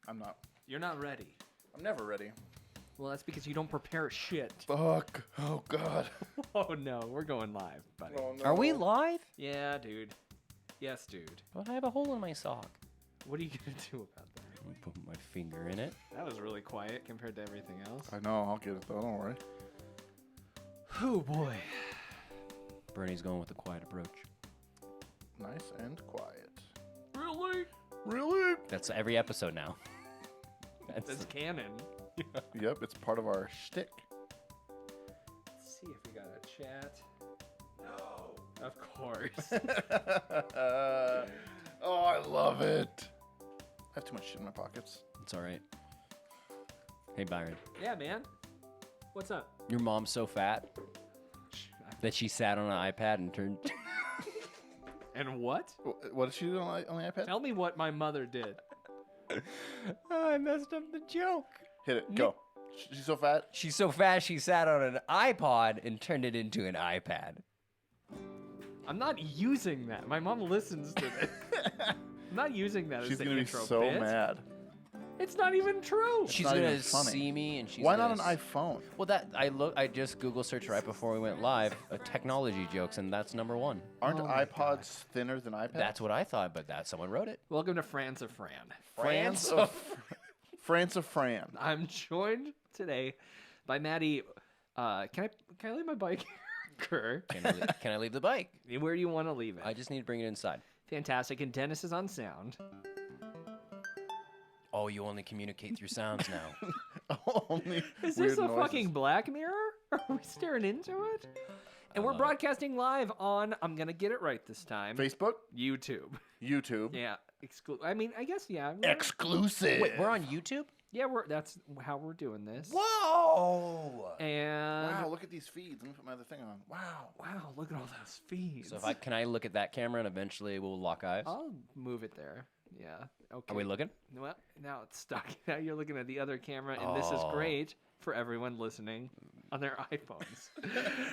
I'm not. You're not ready. I'm never ready. Well, that's because you don't prepare shit. Fuck. Oh, God. Oh, no. We're going live, buddy. Oh, no. Are we live? Yeah, dude. Yes, dude. But I have a hole in my sock. What are you going to do about that? I'm putting my finger in it. That was really quiet compared to everything else. I know. I'll get it, though. Don't worry. Oh, boy. Bernie's going with a quiet approach. Nice and quiet. Really? Really? That's every episode now. That's canon. Yep, it's part of our shtick. Let's see if we got a chat. No. Of course. Oh, I love it. I have too much shit in my pockets. It's all right. Hey, Byron. Yeah, man. What's up? Your mom's so fat that she sat on an iPad and turned... And what? What did she do on the iPad? Tell me what my mother did. Oh, I messed up the joke. Hit it. Go. She's so fat. She's so fat she sat on an iPod and turned it into an iPad. I'm not using that. My mom listens to this. I'm not using that She's as the going to be intro so bit. mad. It's not even true. She's not gonna even funny. see me and she's Why gonna not an iPhone? Well, that I just Google searched right before we went live technology jokes, and that's number one. Aren't my iPods thinner than iPads? That's what I thought, but that someone wrote it. Welcome to France of Fran. France of Fran. I'm joined today by Maddie. Can I leave my bike here? Can I leave the bike? Where do you want to leave it? I just need to bring it inside. Fantastic. And Dennis is on sound. Oh, you only communicate through sounds now. Only Is weird this a noises. fucking Black Mirror? Are we staring into it? And we're broadcasting live on, I'm going to get it right this time, Facebook? YouTube. YouTube. Yeah. I mean, I guess, yeah. Exclusive. Wait, we're on YouTube? Yeah, that's how we're doing this. Whoa! And Wow, look at these feeds. Let me put my other thing on. Wow. wow, look at all those feeds. So can I look at that camera and eventually we'll lock eyes? I'll move it there. Yeah. Okay. Are we looking? Well, now it's stuck. Now you're looking at the other camera, and this is great for everyone listening on their iPhones.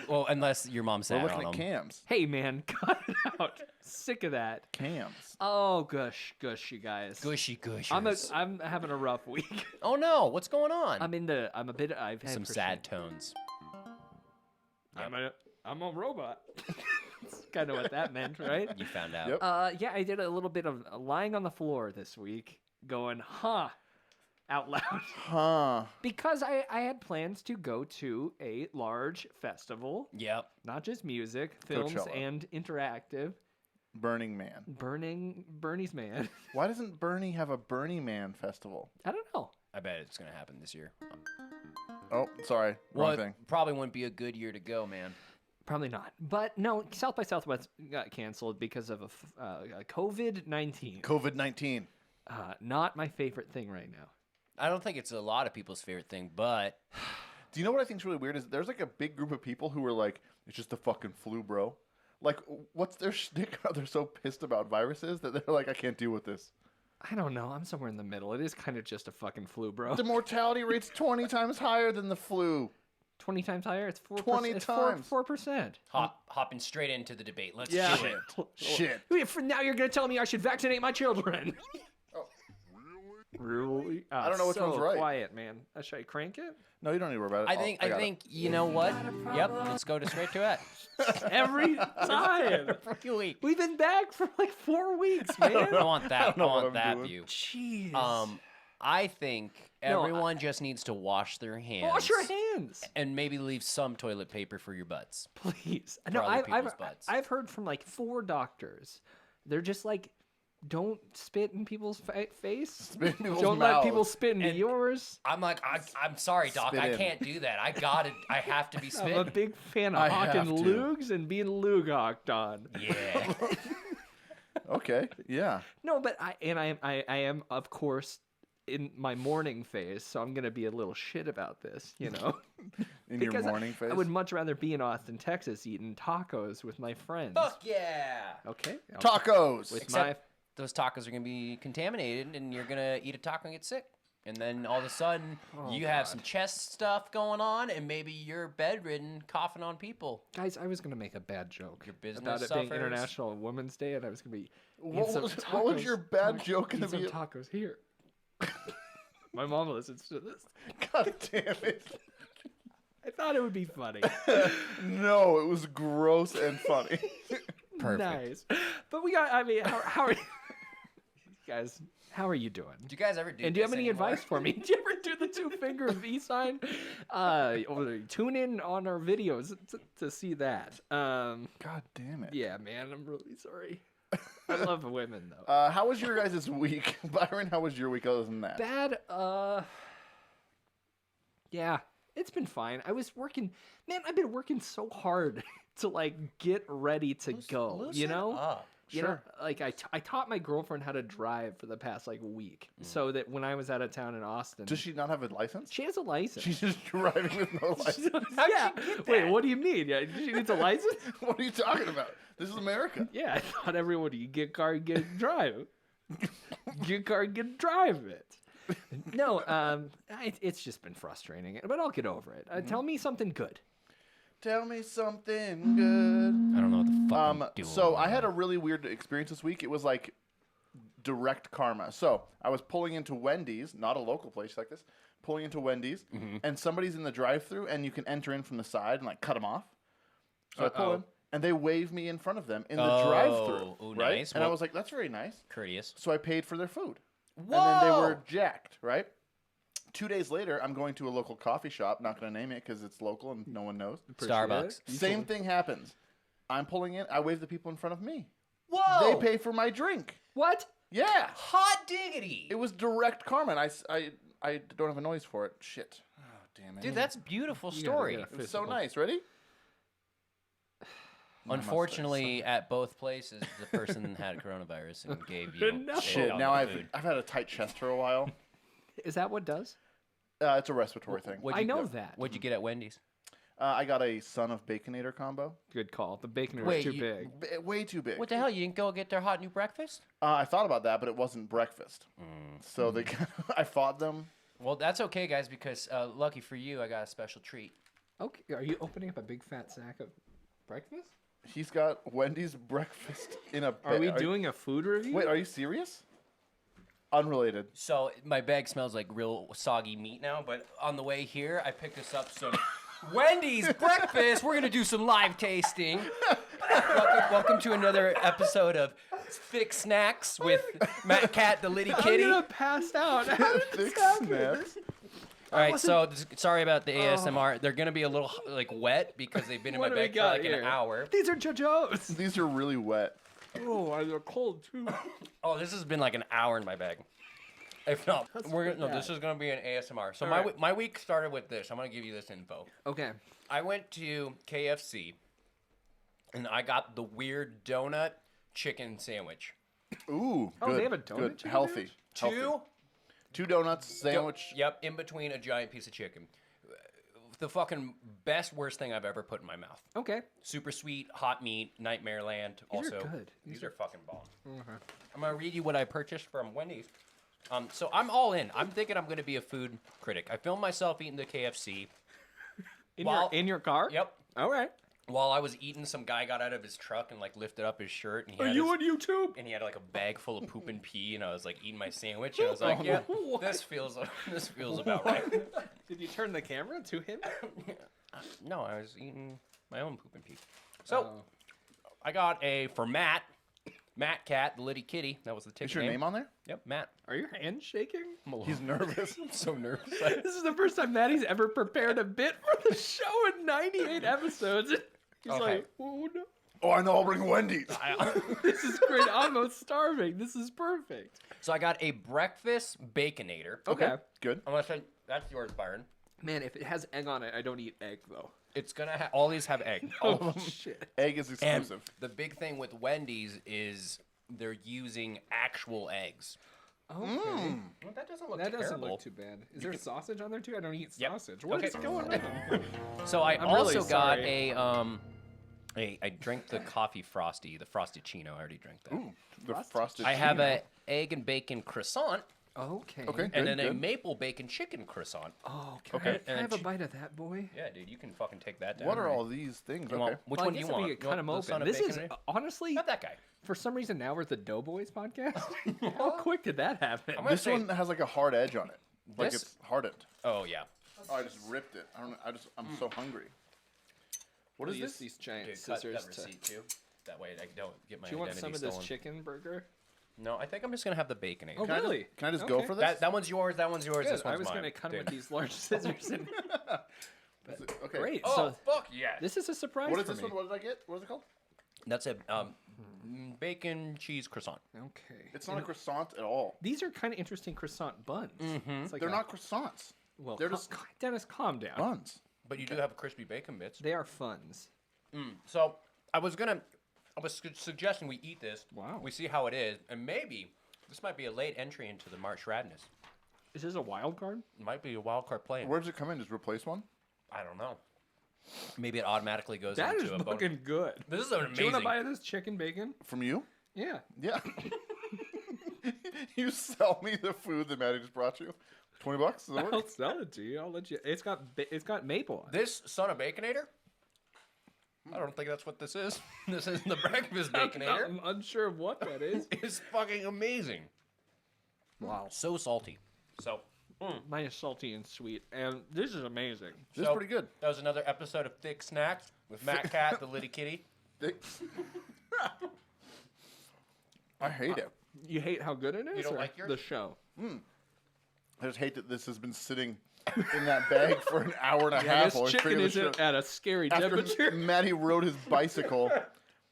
Well, unless your mom We're sat looking on at them. cams. Hey, man, cut it out. Sick of that. Cams. Oh, gush, you guys. Gushy gushers. I'm having a rough week. Oh no, what's going on? I've had Some sad tones. I'm a robot. That's kind of what that meant, right? You found out. Yep. Yeah, I did a little bit of lying on the floor this week, going, huh, out loud. Huh. Because I had plans to go to a large festival, Yep. not just music, films, Coachella. and interactive. Burning Man. Bernie's Man. Why doesn't Bernie have a Burning Man festival? I don't know. I bet it's gonna happen this year. Oh, sorry. Wrong Well, thing. it probably wouldn't be a good year to go, man. Probably not. But no, South by Southwest got canceled because of a COVID-19. COVID-19. Not my favorite thing right now. I don't think it's a lot of people's favorite thing, but Do you know what I think's really weird is there's like a big group of people who are like, it's just the fucking flu, bro. Like, what's their shtick? They're so pissed about viruses that they're like, I can't deal with this. I don't know. I'm somewhere in the middle. It is kind of just a fucking flu, bro. The mortality rate's 20 times higher than the flu. 20 times higher? It's 4%. 20 times. 4%. hopping straight into the debate. Let's Yeah. do it. Shit. Now you're going to tell me I should vaccinate my children. Really? I don't know which so one's right. Quiet, man. Should I crank it? No, you don't need to worry about it. I got think you know what? Yep, let's go to straight to it. Every time. Every week. We've been back for like 4 weeks, man. I want that. I know what want I'm that doing. view. Jeez. I think everyone just needs to wash their hands. Wash your hands, And maybe leave some toilet paper for your butts. please. For No, other people's butts. I've heard from like 4 doctors. They're just like, don't spit in people's face. Spit in people's Don't let people mouths. spit into And- yours. I'm like, I'm sorry, doc. Spit I in. can't do that. I have to be I'm a spitting. big fan of I hawking have to. lugs and being lug hawked on. Yeah. Okay, yeah. No, but I am of course in my morning phase, so I'm gonna be a little shit about this, you know. In your Because morning phase. I would much rather be in Austin, Texas, eating tacos with my friends. Fuck yeah. Okay. Tacos. With Except those tacos are gonna be contaminated, and you're gonna eat a taco and get sick. And then all of a sudden, you have some chest stuff going on, and maybe you're bedridden, coughing on people. Guys, I was gonna make a bad joke Your business about it being suffers. International Women's Day, and I was gonna be. What "Eat some what was tacos, your bad tacos, joke gonna eat some be? tacos here. My mom listens to this. God damn it. I thought it would be funny. No, it was gross and funny. Perfect. Nice. But we got. I mean, how are you guys? How are you doing? Do you guys ever do? And do you have this any anymore? advice for me? Do you ever do the 2-finger V sign? Or tune in on our videos to see that. God damn it. Yeah, man, I'm really sorry. I love women though. How was your guys' week? Byron, how was your week other than that? Bad. Yeah, it's been fine. I was working. Man, I've been working so hard to like get ready to go. You Loosen know. up. You know, like I taught my girlfriend how to drive for the past like week, so that when I was out of town in Austin, Does she not have a license? she has a license. She's just driving with no license. yeah. Wait, what do you mean? Yeah, she needs a license? What are you talking about? This is America. Yeah, I thought everyone, you get a car, you get to drive. Get a car, you get to drive it. No, it's just been frustrating, but I'll get over it. Tell me something good. Tell me something good. I don't know what the fuck I'm doing. So I had a really weird experience this week. It was like direct karma. So I was pulling into Wendy's, not a local place like this, pulling into Wendy's, and somebody's in the drive-thru, and you can enter in from the side and like cut them off. So I pull in, and they wave me in front of them in the drive-thru, Ooh, right? nice. And I Well- was like, that's very nice. Courteous. So I paid for their food. Whoa! And then they were jacked, right? 2 days later, I'm going to a local coffee shop. Not going to name it because it's local and no one knows. Starbucks. Same thing happens. I'm pulling in. I wave the people in front of me. Whoa! They pay for my drink. What? Yeah. Hot diggity. It was direct karma. And I don't have a noise for it. Shit. Oh, damn it. Dude, that's a beautiful You story. gotta It was so physical. nice. Ready? Unfortunately, at both places, the person had coronavirus and gave you No. Shit. all Now the I've food. had a tight chest for a while. Is that what does? It's a respiratory thing. What'd I you- know that. What'd you get at Wendy's? I got a Son of Baconator combo. Good call. The bacon was Wait, too you- big. Way too big. What the hell? You didn't go get their hot new breakfast? I thought about that, but it wasn't breakfast. So they, I fought them. Well, that's okay, guys, because lucky for you, I got a special treat. Okay, are you opening up a big fat sack of breakfast? He's got Wendy's breakfast in a. Are we doing a food review? Wait, are you serious? Unrelated. So my bag smells like real soggy meat now, but on the way here, I picked us up some Wendy's breakfast. We're gonna do some live tasting. Welcome to another episode of Thicc Snacks with Mattkat, the Litty I'm kitty. gonna pass out. How did this Thick happen? snacks. All right, so sorry about the ASMR. They're gonna be a little like wet because they've been in my What do we bag for got like here? an hour. These are JoJo's. These are really wet. Oh, they're cold too. Oh, this has been like an hour in my bag. If not, this is gonna be an ASMR. So my week started with this. I'm gonna give you this info. Okay. I went to KFC, and I got the weird donut chicken sandwich. Ooh, Oh, good, they have a donut good. chicken Healthy. sandwich? Healthy. Two donuts, sandwich. Yep, in between a giant piece of chicken. The fucking best, worst thing I've ever put in my mouth. Okay. Super sweet, hot meat, Nightmare Land. These are Also, good. These are fucking bomb. I'm gonna read you what I purchased from Wendy's. So I'm all in. I'm thinking I'm gonna be a food critic. I filmed myself eating the KFC. In Well- your car? Yep. All right. while I was eating, some guy got out of his truck and like lifted up his shirt, and he Are had you his- on YouTube? and he had like a bag full of poop and pee, and I was like eating my sandwich, and I was like, yeah, What? this feels about right. Did you turn the camera to him? No, I was eating my own poop and pee. So I got a for Mattkat, the Litty kitty. That was the ticket Is your name on there? Yep, Matt. Are your hands shaking? He's nervous. I'm so nervous. This is the first time Maddie's ever prepared a bit for the show in 98 episodes. He's Okay. like, oh no. Oh, I know. I'll bring Wendy's. This is great. I'm almost starving. This is perfect. So I got a breakfast baconator. Okay. Good. I'm gonna say that's yours, Byron. Man, if it has egg on it, I don't eat egg though. It's gonna have all these have egg. Oh shit. Egg is And exclusive. the big thing with Wendy's is they're using actual eggs. Okay. Well, that doesn't look That doesn't terrible. look too bad. Is there sausage on there too? I don't eat Yep. sausage. What is Okay. going on? So I I'm also really got sorry. I drank the coffee frosty, the Frosty-chino. I already drank that. Ooh, the frosted. I have Chino. a egg and bacon croissant, Okay. Okay. and Good, then a good. maple bacon chicken croissant. Oh, can Okay. I, can I And have a then bite of that, boy? Yeah, dude, you can fucking take that down. What are all these things? You Okay. want, which Well, one I do you guess if want? we cut them the son open. of This is bacon? honestly, Not that guy. for some reason, now we're at the Doughboys podcast. How quick did that happen? I'm gonna This say- one has like a hard edge on it. Like This- it's hardened. Oh yeah. Oh, I just ripped it. I don't know. I'm so hungry. What is Use this? these giant Dude, cut scissors that to. receipt too. That way I don't get my Do you want identity some of stolen. this chicken burger? No, I think I'm just gonna have the bacon egg. Oh, Can really? can I just go Okay. for this? That one's yours. That one's yours. Good. This one's I was mine. going to cut them Dude. with these large scissors. And Okay. great. Oh So fuck yeah! this is a surprise What is for this me. one? What did I get? What is it called? That's a bacon cheese croissant. Okay. It's not a croissant at all. These are kind of interesting croissant buns. It's like They're a- not croissants. Well, they're just Dennis, calm down. buns. But you do have crispy bacon bits. They are funs. So I was suggesting we eat this. Wow. We see how it is, and maybe this might be a late entry into the March Radness. Is this a wild card? It might be a wild card play. Where does it come in? Just replace one? I don't know. Maybe it automatically goes That into is a bonus. fucking good. This is an Do you amazing. want to buy this chicken bacon? From you? Yeah. Yeah. You sell me the food that Maddie just brought you. $20? Does that I'll work? sell it to you. I'll let you. It's got maple on it. This son of baconator? I don't think that's what this is. This isn't the breakfast baconator. I'm unsure of what that is. It's fucking amazing. Wow. So salty. So Mine is salty and sweet, and this is amazing. This is So- pretty good. that was another episode of Thicc Snacks with Mattkat, the Litty kitty. I hate it. You hate how good it is? You don't or like yours? the show? I just hate that this has been sitting in that bag for an hour and a Yeah, half. this while I was chicken figuring isn't show- at a scary After temperature. Maddie rode his bicycle.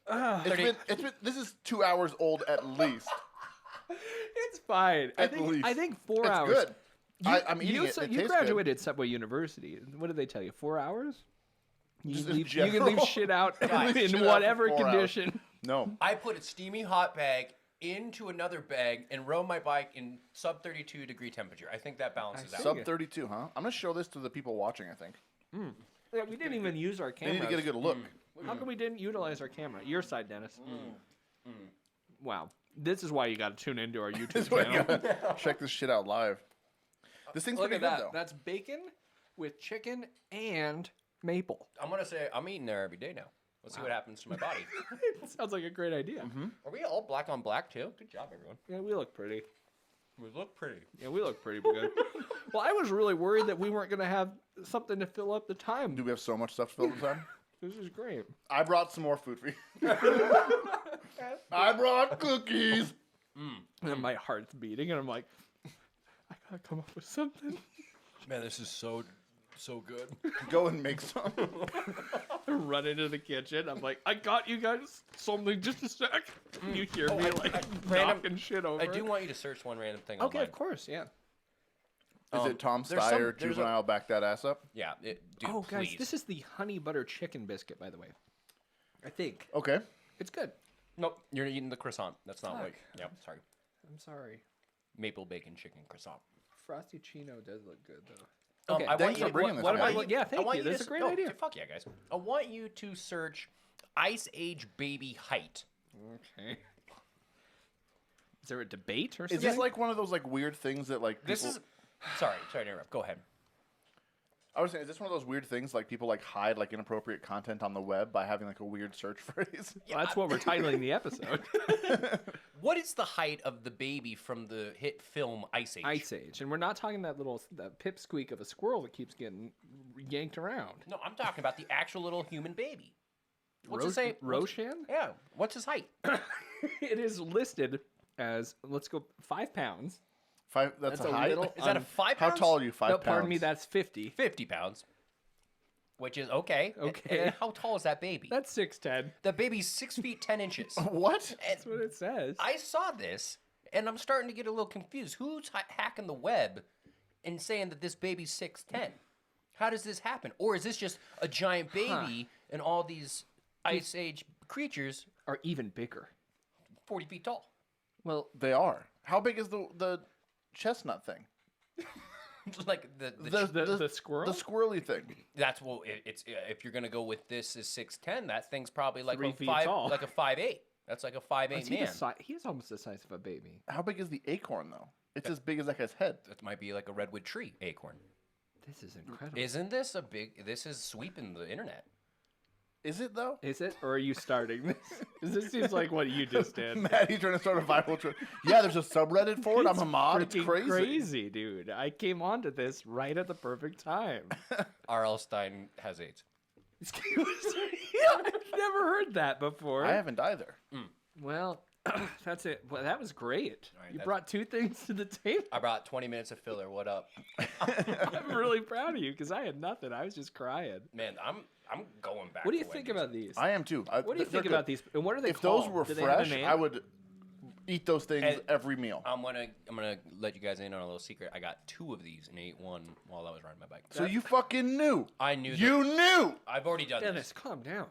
It's been, this is 2 hours old at least. It's fine. I At think least. 4 It's hours. good. You, I'm eating you, it. It you tastes graduated Subway University. What did they tell you? 4 hours? You Just can, in leave, you can leave general. shit out Guys, in shit out for whatever 4 hours. condition. Good. No. I put a steamy hot bag into another bag and rode my bike in sub 32 degree temperature. I think that balances I out. see. Sub 32, huh? I'm going to show this to the people watching, I think. Yeah, we didn't even use our They camera. need to get a good look. How come we didn't utilize our camera? Your side, Dennis. Wow. This is why you got to tune into our YouTube That's why you channel. gotta check this shit out live. This thing's Look pretty at good, that. though. That's bacon with chicken and maple. I'm going to say I'm eating there every day now. Let's see what happens to my body. Sounds like a great idea. Are we all black on black too? Good job, everyone. Yeah, we look pretty. We look pretty. Yeah, we look pretty good. Well, I was really worried that we weren't going to have something to fill up the time. Do we have so much stuff to fill the time? This is great. I brought some more food for you. I brought cookies. And then my heart's beating, and I'm like, I got to come up with something. Man, this is so good. Go and make some. I run into the kitchen. I'm like, I got you guys something. Just a sec. You hear me like random- knocking shit over. I do want you to search one random thing Okay, online. of course, yeah. Is it Tom there's Steyer, some- there's a- juvenile, back that ass up? Yeah, dude, Oh, guys, please. this is the honey butter chicken biscuit, by the way. I think Okay. it's good. Nope, you're eating the croissant. That's not what. Fuck. Yep, sorry. I'm sorry. Maple bacon chicken croissant. Frosty Chino does look good though. Okay, I want thanks you for to- bringing this, what Matt. about? Yeah, thank you. That's a great idea. Fuck yeah, guys. I want you to search Ice Age baby height. Okay. Is there a debate or Is something? this like one of those like weird things that like people... This is. Sorry to interrupt. Go ahead. I was saying, is this one of those weird things like people like hide like inappropriate content on the web by having like a weird search phrase? Well, that's what we're titling the episode. What is the height of the baby from the hit film Ice Age? Ice Age. And we're not talking that pipsqueak of a squirrel that keeps getting yanked around. No, I'm talking about the actual little human baby. What's it say? Roshan? Yeah. What's his height? It is listed as, let's go, 5 pounds. That's a a height. little- Is that a 5 How pounds? tall are you? 5 No, pounds. pardon me, that's 50. 50 pounds. Which is okay. Okay. And how tall is that baby? That's 6'10". The baby's 6 feet 10 inches. What? That's what it says. I saw this, and I'm starting to get a little confused. Who's hacking the web and saying that this baby's 6'10"? How does this happen? Or is this just a giant baby and all these Ice Age creatures Are even bigger. 40 feet tall? Well, They are. How big is the chestnut thing? Like the the squirrel? The squirrely thing. that's what it's if you're gonna go with this is 6'10", that thing's probably like 3 a feet 5 tall. like a 5'8". That's like a 5'8" Is he, man. he is almost the size of a baby. How big is the acorn though? It's as big as that guy's head. That might be like a redwood tree acorn. This is incredible. Isn't this a big? This is sweeping the internet. Is it though? Is it? Or are you starting this? 'Cause this seems like what you just did. Maddie trying to start a viral trend. Yeah, there's a subreddit for it. I'm a mod. It's freaking crazy. dude. I came onto this right at the perfect time. R.L. Stein has AIDS. I've never heard that before. I haven't either. Well, that's it. Well, that was great. right, You that's- brought 2 things to the table. I brought 20 minutes of filler. What up, I'm really proud of you because I had nothing. I was just crying. man? I'm going back. What do you to think Wendy's. about these? I am too. What do you think about these? And what are they If called? those were Do they have a fresh, name? I would eat those things And- every meal. I'm gonna let you guys in on a little secret. I got 2 of these and ate one while I was riding my bike. So you fucking knew. I knew. You knew. I've already done Dennis, this. calm down.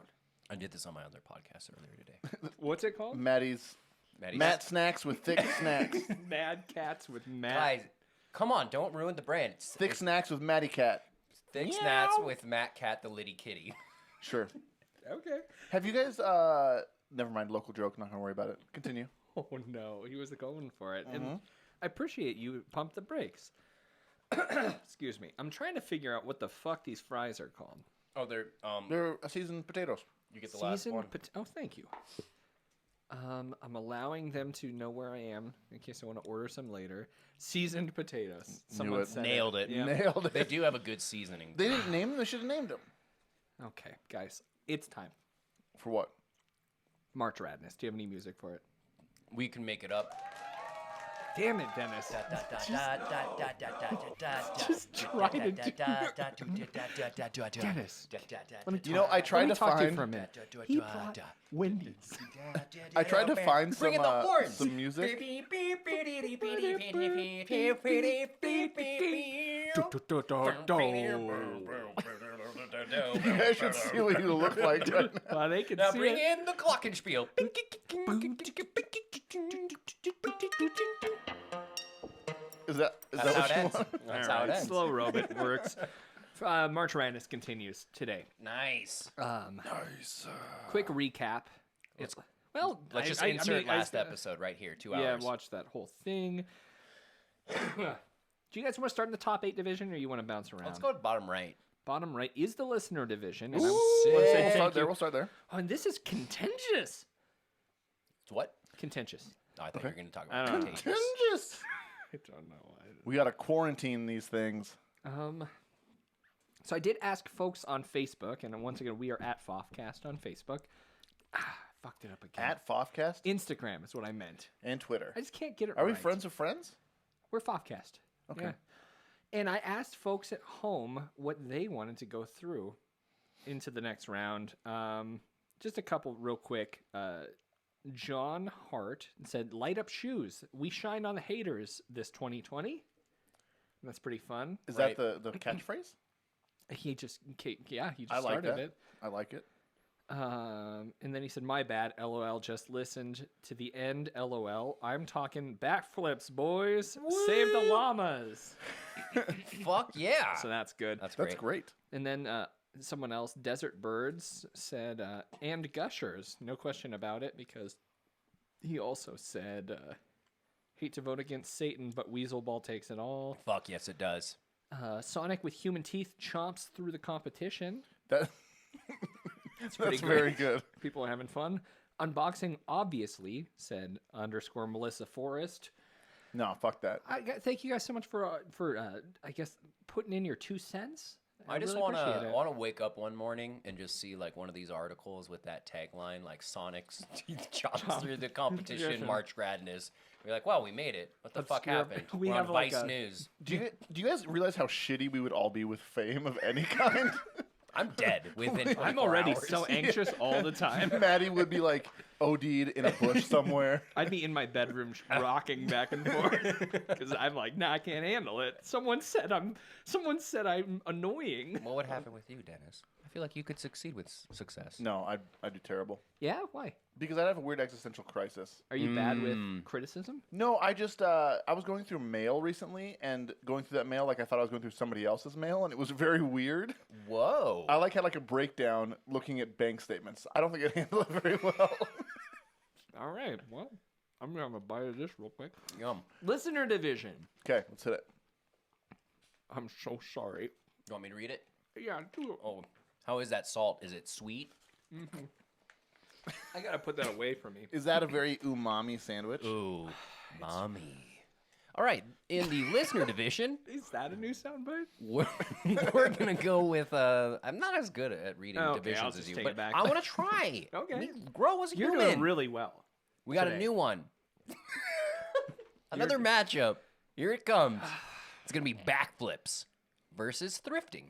I did this on my other podcast earlier today. What's it called? Maddie's Maddie's- Matt Snacks with Thicc Snacks. Mad Cats with Matt. Guys, come on! Don't ruin the brand. It's Thicc Snacks with Mattkat. Thick Snacks with Mattkat, the Litty kitty. Sure. Okay. Have you guys? Never mind. Local joke. Not gonna worry about it. Continue. Oh no, he was going for it, and I appreciate you pumped the brakes. Excuse me. I'm trying to figure out what the fuck these fries are called. Oh, they're They're seasoned potatoes. you get the last one. Oh, thank you. I'm allowing them to know where I am in case I want to order some later. Seasoned potatoes. Someone it. said Nailed it. Yeah. Nailed it. They do have a good seasoning. They didn't name them. They should have named them. Okay, guys, it's time. For what? March Radness. Do you have any music for it? We can make it up. Damn it, Dennis. Just try to do Dennis. Let me You know, I let tried me to talk to you find. for a minute. He brought Wendy's. I tried to find Bring in the horns. some music. You guys should see what you look like. Right now. Well, they can Now see bring it. in the glockenspiel. Is that That's what how it you ends. want? That's All how it right, ends. slow robot works. March Radness continues today. Nice. Nice. Quick recap. It's well. Let's just insert last episode right here. 2 Yeah, hours. watch that whole thing. Do you guys want to start in the top 8 division, or you want to bounce around? Let's go to bottom right. Bottom right is the listener division. And Ooh, I'm we'll wanna say start thank there. you. We'll start there. Oh, and this is contentious. It's what? Contentious. Oh, I thought you were going to talk I about don't know. contagious. Contagious. I don't know why. We gotta quarantine these things. So I did ask folks on Facebook, and once again, we are at FOFcast on Facebook. Fucked it up again. At Fofcast Instagram is what I meant. and Twitter. I just can't get it Are right. we friends of friends? We're FOFcast. Okay. Yeah. And I asked folks at home what they wanted to go through into the next round. Just a couple real quick. John Hart said, "Light up shoes. We shine on the haters this 2020." And that's pretty fun. Is Right. that the catchphrase? He just I like started that. it. I like it. And then he said, "My bad. LOL. Just listened to the end. LOL. I'm talking backflips, boys. Save the llamas." Fuck yeah. So that's good. That's That's great. great. And then someone else, Desert Birds, said, "And Gushers." No question about it, because he also said, "Hate to vote against Satan, but Weasel Ball takes it all." Fuck yes, it does. Sonic with human teeth chomps through the competition. That, That's pretty that's very great. good. People are having fun. Unboxing, obviously, said _ Melissa Forrest. No, fuck that. Thank you guys so much for I guess, putting in your 2 cents. I just really want appreciate it. to wake up one morning and just see like one of these articles with that tagline, like Sonic's teeth chops through the competition, March Madness. We're like, wow, we made it. What the fuck happened? we We're have on like Vice a- News. Do you guys realize how shitty we would all be with fame of any kind? I'm dead within 24 I'm already hours. so anxious all the time. Maddie would be like OD'd in a bush somewhere. I'd be in my bedroom rocking back and forth because I'm like, nah, I can't handle it. Someone said I'm annoying. What would happen with you, Dennis? I feel like you could succeed with success. No, I'd do terrible. Yeah, why? Because I'd have a weird existential crisis. Are you bad with criticism? No, I just I was going through mail recently, and going through that mail like I thought I was going through somebody else's mail, and it was very weird. Whoa. I had like a breakdown looking at bank statements. I don't think I'd handle it very well. All right, well, I'm gonna have a bite of this real quick. Yum. Listener division. Okay, let's hit it. I'm so sorry. You want me to read it? Yeah, do it. Oh, how is that salt? Is it sweet? I gotta put that away from me. Is that a very umami sandwich? Ooh, mommy. All right, in the listener division, Is that a new soundbite? we're gonna go with. I'm not as good at reading Okay, I'll divisions just as you, take but it back. I want to try. Okay. Me grow as a You're human. doing really well. We got a today. new one. Another matchup. Here it comes. It's gonna be backflips versus thrifting.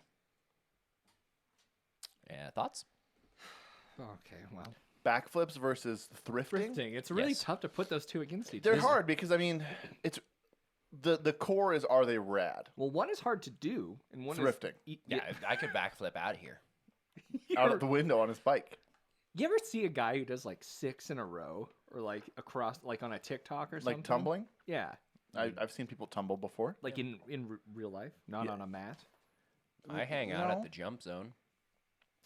Yeah, thoughts? Okay, well, Backflips versus thrifting? thrifting. It's really Yes. tough to put those two against each They're other. hard because I mean, it's the core is, are they rad? Well, one is hard to do, and one Thrifting. is Yeah, I could backflip out of here. Out of the window on his bike. You ever see a guy who does like 6 in a row, or like across, like on a TikTok or something? Like tumbling? Yeah, I've seen people tumble before. like in real life, not on a mat. I hang out at No. the jump zone.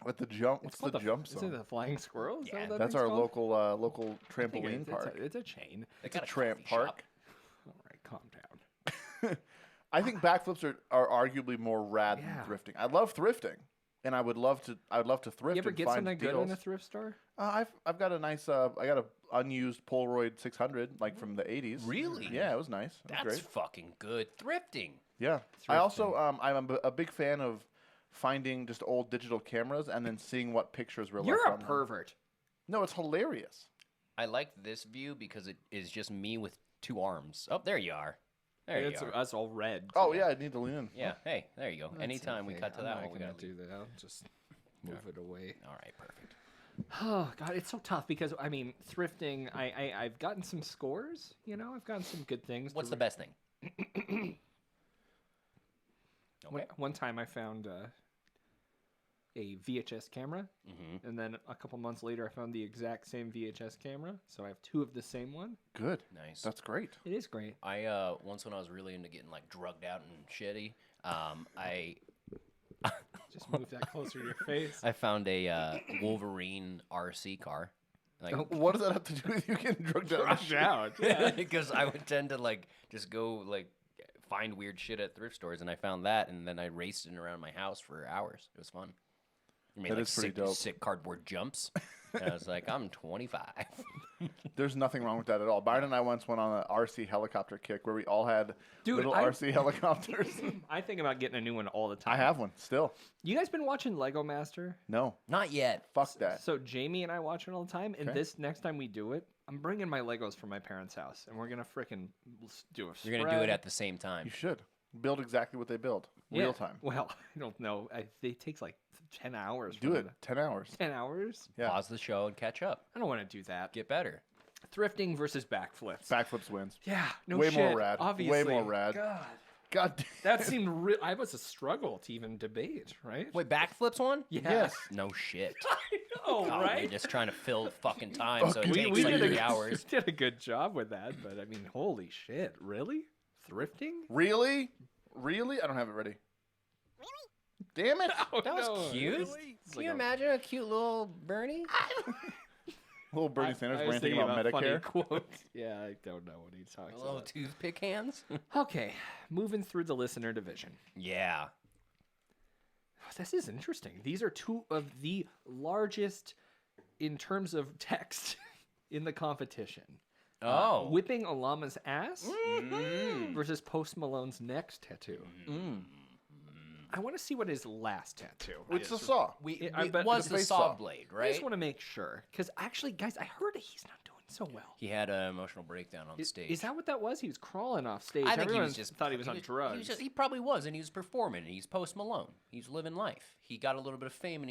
At the jump, what's the called jump Is it zone? the Flying Squirrel? Is that Yeah, what that That's thing's our called? local I think trampoline it's park. It's a chain. They It's a got tramp coffee shop. park. All right, calm down. I think backflips are arguably more rad Yeah. than thrifting. I love thrifting, and I would love to thrift. You ever and get find something deals. good in a thrift store? I've got a nice I got a unused Polaroid 600 like from the 80s. Really? Yeah, it was nice. It was That's great. fucking good. Thrifting. Yeah. I also I'm a big fan of finding just old digital cameras and then seeing what pictures were You're left a on them. pervert. No, it's hilarious. I like this view because it is just me with 2 arms. Oh, there you are. There you It's are. us all red. Oh yeah, I need to lean in. Yeah. Hey, there you go. That's Anytime we okay. cut to I'm that not one, we gonna gotta do leave. that. I'll just move it away. All right, perfect. Oh God, it's so tough because I mean, thrifting. I've gotten some scores. You know, I've gotten some good things. What's the best thing? One time I found a VHS camera, and then a couple months later I found the exact same VHS camera. So I have 2 of the same one. Good. Nice. That's great. It is great. I once when I was really into getting like drugged out and shitty, I Just move that closer to your face. I found a Wolverine RC car. Like, What does that have to do with you getting drugged out? Rush out. Yeah. because I would tend to like just go like find weird shit at thrift stores, and I found that, and then I raced it around my house for hours. It was fun. I made That like is pretty dope. sick cardboard jumps, and I was like, I'm 25. There's nothing wrong with that at all. Byron and I once went on an RC helicopter kick where we all had Dude, little RC helicopters. I think about getting a new one all the time. I have one still. You guys been watching Lego Master? No, Not yet. fuck that. So Jamie and I watch it all the time, and Okay. this next time we do it, I'm bringing my Legos from my parents' house, and we're gonna frickin' do a You're gonna do it at the same time. You should build exactly what they build, real time. Well, I don't know. It takes like 10 hours. Do for it. them 10 hours. 10 hours? Yeah. Pause the show and catch up. I don't want to do that. Get better. Thrifting versus backflips. Backflips wins. Yeah, no Way shit. more rad. Obviously. Way more rad. God, God damn. that seemed real. I was a struggle to even debate, right? Wait, backflips one? Yeah. Yes. No shit. I know, Oh, right? You're just trying to fill fucking time, so it Fucking takes like did 3 hours. We did a good job with that, but I mean, holy shit, really? Thrifting? Really? Really? I don't have it ready. Really? Damn it. Oh, That was no, cute. really? It's Can like you a- imagine a cute little Bernie? Little Bernie Sanders I was ranting thinking about funny Medicare. quotes. Yeah, I don't know what he talks Little about. toothpick hands. Okay, moving through the listener division. Yeah. This is interesting. These are two of the largest in terms of text in the competition. Oh. Whipping a llama's ass versus Post Malone's next tattoo. I want to see what his last tattoo It's is. a saw. I bet was the the face saw saw. blade, I right? just want to make sure. Because actually, guys, I heard he's not doing so well. He had an emotional breakdown on stage. Is that what that was? He was crawling off stage. I think Everyone he was just thought he was on drugs. He probably was, and he was performing. And he's Post Malone. He's living life. He got a little bit of fame, and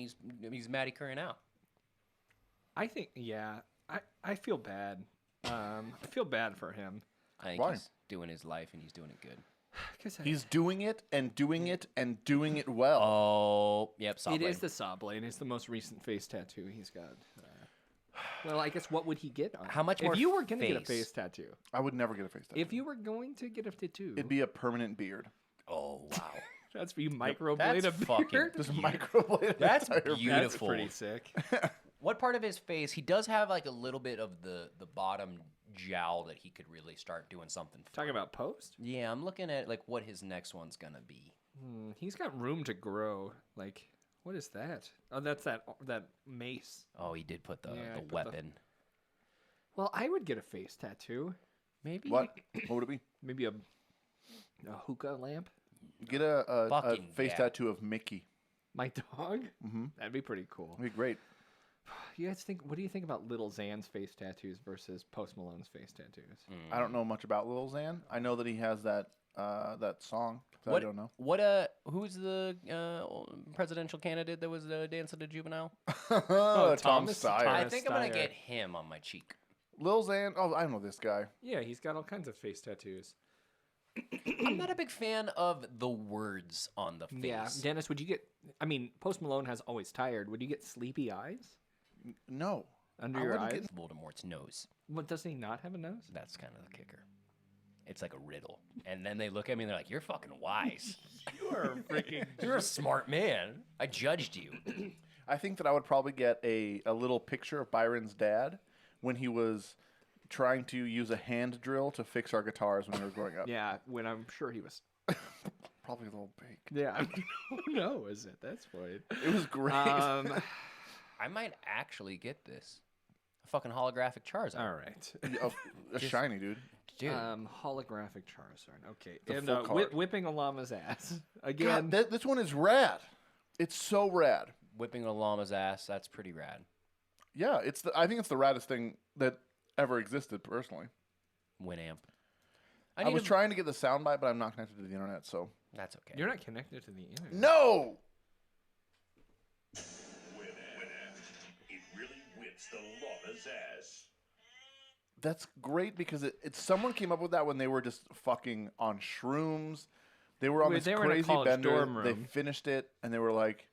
he's Matty current out. I think, yeah. I feel bad. I feel bad for him. I think Why? he's doing his life, and he's doing it good. He's doing it and doing it and doing it well. Oh, yep. Saw It blade. is the saw blade. It's the most recent face tattoo he's got. Well, I guess what would he get on? How much if more you were going to get a face? face tattoo? I would never get a face tattoo. If you were going to get a tattoo, It'd be a permanent beard. Oh wow. that's for you microblade That's a fucking beard. Just microblade. That's entire beautiful. That's pretty sick. What part of his face? He does have like a little bit of the bottom jowl that he could really start doing something. Talking fun. about post? Yeah, I'm looking at like what his next one's gonna be. He's got room to grow. Like, what is that? Oh, that's that mace. Oh, he did put the Yeah, I put the- weapon. Well, I would get a face tattoo. Maybe What? What would it be? Maybe a hookah lamp. Get a Fucking face yeah. tattoo of Mickey. My dog. That'd be pretty cool. That'd be great. You guys think? What do you think about Little Xan's face tattoos versus Post Malone's face tattoos? I don't know much about Lil Xan. I know that he has that song. That What? I don't know. Who's the presidential candidate that was dancing to Juvenile? Tom Thomas- Steyer. Thomas- I think I'm gonna Steyer. get him on my cheek. Lil Xan. Oh, I know this guy. Yeah, he's got all kinds of face tattoos. I'm not a big fan of the words on the face. Yeah, Dennis, would you get? I mean, Post Malone has Always Tired. Would you get sleepy eyes No. under I your wouldn't eyes? get- Voldemort's nose. What, does he not have a nose? That's kind of the kicker. It's like a riddle. And then they look at me and they're like, "You're fucking wise. You are freaking. You're a smart man. I judged you." I think that I would probably get a little picture of Byron's dad when he was trying to use a hand drill to fix our guitars when we were growing up. Yeah, when I'm sure he was. Probably a little big. Yeah, I mean, who knows at this point? It was great. I might actually get this. A fucking holographic Charizard. All right. a shiny dude. Dude. Holographic Charizard. Okay, The and full card. whipping a llama's ass again. God, this one is rad. It's so rad. Whipping a llama's ass, that's pretty rad. Yeah, I think it's the raddest thing that ever existed. Personally, Winamp. I was trying to get the soundbite, but I'm not connected to the internet, so That's okay. You're not connected to the internet. no. It really whips the llama's ass. That's great because it's someone came up with that when they were just fucking on shrooms. They were on Wait, this they were in a crazy college bender. dorm They room. finished it and they were like,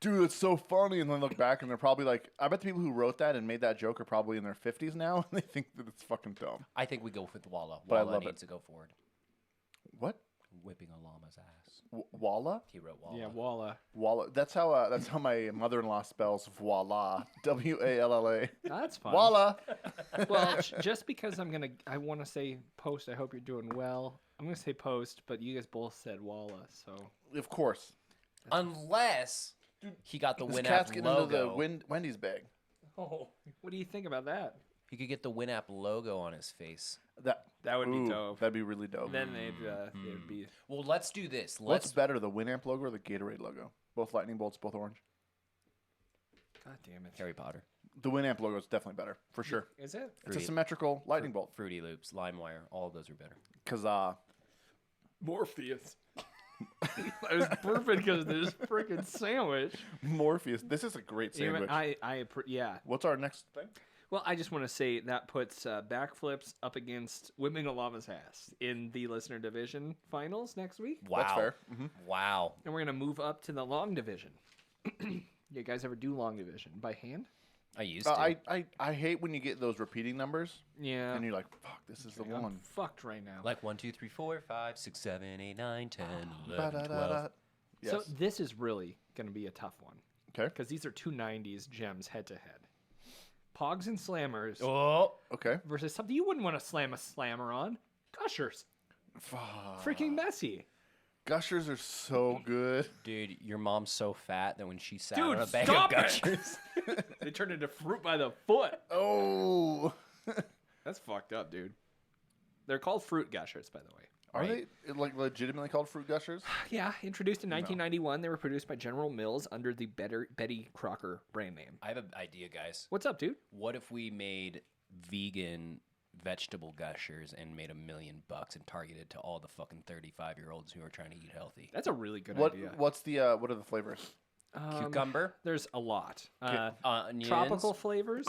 "Dude, it's so funny." And then look back and they're probably like, I bet the people who wrote that and made that joke are probably in their 50s now and they think that it's fucking dumb. I think we go with Walla. But I Walla love it. needs to go forward. What? Whipping a llama's ass. Walla? He wrote Walla. Yeah, Walla. Walla. That's how my mother-in-law spells voila. WALLA. That's fine. Walla. Well, just because I want to say post. I hope you're doing well. I'm gonna say post, but you guys both said Walla, so Of course. Unless he got the This Winamp cat's getting logo. into the Wendy's bag. oh, what do you think about that? He could get the Winamp logo on his face. That would be Ooh, dope. That'd be really dope. Then they'd be. Well, let's do this. What's Let's. better, the Winamp logo or the Gatorade logo? Both lightning bolts, both orange. God damn it! Harry Potter. The Winamp logo is definitely better, for sure. Is it? It's a Fruity. symmetrical lightning bolt. Fruity Loops, LimeWire, all of those are better. Kazaa. Morpheus. That was perfect because of this freaking sandwich. Morpheus. This is a great sandwich. Yeah. What's our next thing? Well, I just want to say that puts backflips up against whipping a llama's ass in the listener division finals next week, Wow. That's fair. Mm-hmm. Wow. and we're gonna move up to the long division. You guys ever do long division by hand? I used to. I hate when you get those repeating numbers Yeah. and you're like, fuck, this is the I'm one. fucked right now. Like 1, 2, 3, 4, 5, 6, 7, 8, 9, 10, 11, 12. Ba-da-da-da. Yes. So this is really gonna be a tough one Okay. because these are two 90s gems head to head. Pogs and Slammers Oh, Okay. versus something you wouldn't want to slam a slammer on. Gushers. Freaking messy. Gushers are so good. dude, your mom's so fat that when she sat Dude, on a bag stop of it! Gushers, They turned into fruit by the foot. Oh. That's fucked up, dude. They're called fruit gushers, by the way. Are they like legitimately called fruit gushers? Yeah, introduced in 1991. They were produced by General Mills under the Betty Crocker brand name. I have an idea, guys. What's up, dude? What if we made vegan vegetable Gushers and made $1 million and targeted to all the fucking 35-year-olds who are trying to eat healthy? That's a really good What idea. what's the what are the flavors? Cucumber, There's a lot. onions, Tropical flavors.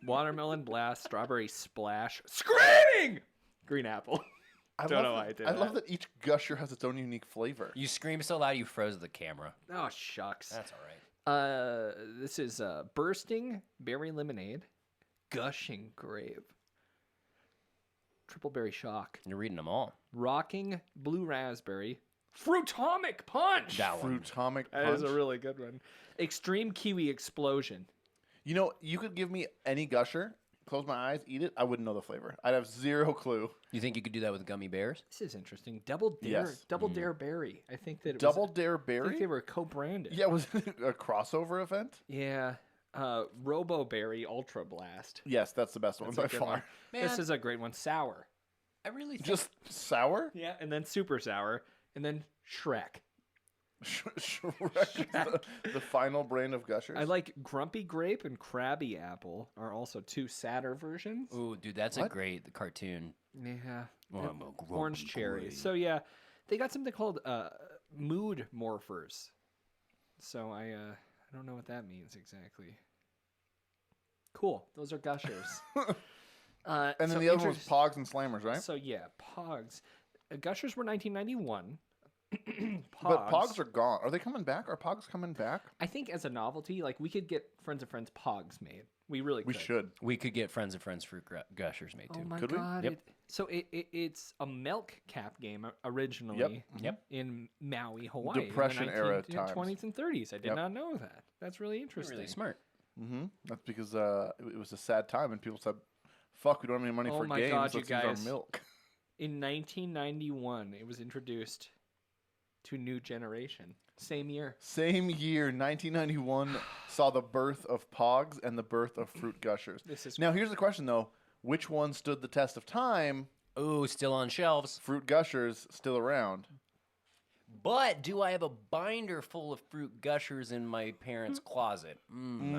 Watermelon blast, strawberry splash, screaming, green apple. Don't know why I did I love that. that each gusher has its own unique flavor. You scream so loud you froze the camera. Oh, shucks. That's all right. This is bursting berry lemonade, gushing grape, triple berry shock, You're reading them all. rocking blue raspberry, fruitomic punch. That one. Fruitomic That punch. is a really good one. Extreme kiwi explosion. You know, you could give me any gusher, close my eyes, eat it. I wouldn't know the flavor. I'd have zero clue. You think you could do that with gummy bears? This is interesting. Double Dare, Yes. Double Dare Berry. I think that it Double was, Dare I think Berry? they were co-branded. Yeah, was it a crossover event? Yeah. Robo Berry Ultra Blast. Yes, that's the best one That's a by good far. one. This Man. is a great one. Sour. I really think Just sour? Yeah, and then super sour, and then Shrek. Shrek is the final brand of gushers. I like Grumpy Grape and Krabby Apple are also two sadder versions. Ooh, dude, that's a What? great cartoon. Yeah. Oh, And I'm a grumpy orange cherries. grape. So yeah, they got something called mood morphers. So I don't know what that means exactly. Cool. Those are gushers. And then so the other one was introduce- Pogs and Slammers, right? So yeah, Pogs. Gushers were 1991. But Pogs are gone. Are they coming back? Are Pogs coming back? I think as a novelty, like we could get Friends of Friends Pogs made. We really could. We should. We could get Friends of Friends fruit Gushers made too. Oh my Could we? god! Yep. It's a milk cap game originally. Yep. In Maui, Hawaii, Depression era times. 20s and 30s. I did Yep. not know that. That's really interesting. Really smart. That's because it was a sad time and people said, fuck, we don't have any money Oh for my games. God, you Let's use guys. our milk. In 1991, it was introduced to a new generation. Same year. Same year, 1991, saw the birth of Pogs and the birth of Fruit Gushers. This is Now, here's the question, though. Which one stood the test of time? Ooh, still on shelves. Fruit Gushers still around. But do I have a binder full of fruit Gushers in my parents' closet? I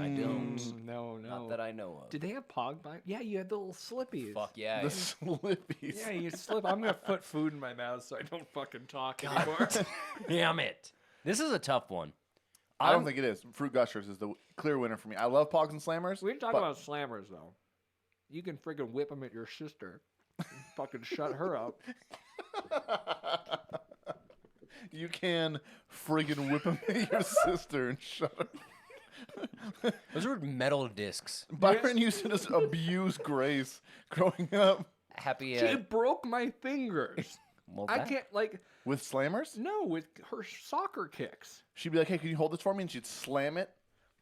don't. No. Not that I know of. Did they have Pog bind? Yeah, you had the little slippies. Fuck yeah. The Slippies. Yeah, you slip. I'm gonna put food in my mouth so I don't fucking talk anymore. Damn it. This is a tough one. I don't think it is. Fruit Gushers is the clear winner for me. I love Pogs and Slammers. We didn't talk but about slammers though. You can friggin' whip them at your sister. Fucking shut her up. You can friggin' whip them at your sister and shut her. Those were metal discs. Byron used to just abuse Grace growing up. Happy. She broke my fingers. Well, I that- can't like With Slammers? no with her soccer kicks. She'd be like, hey, can you hold this for me? And she'd slam it.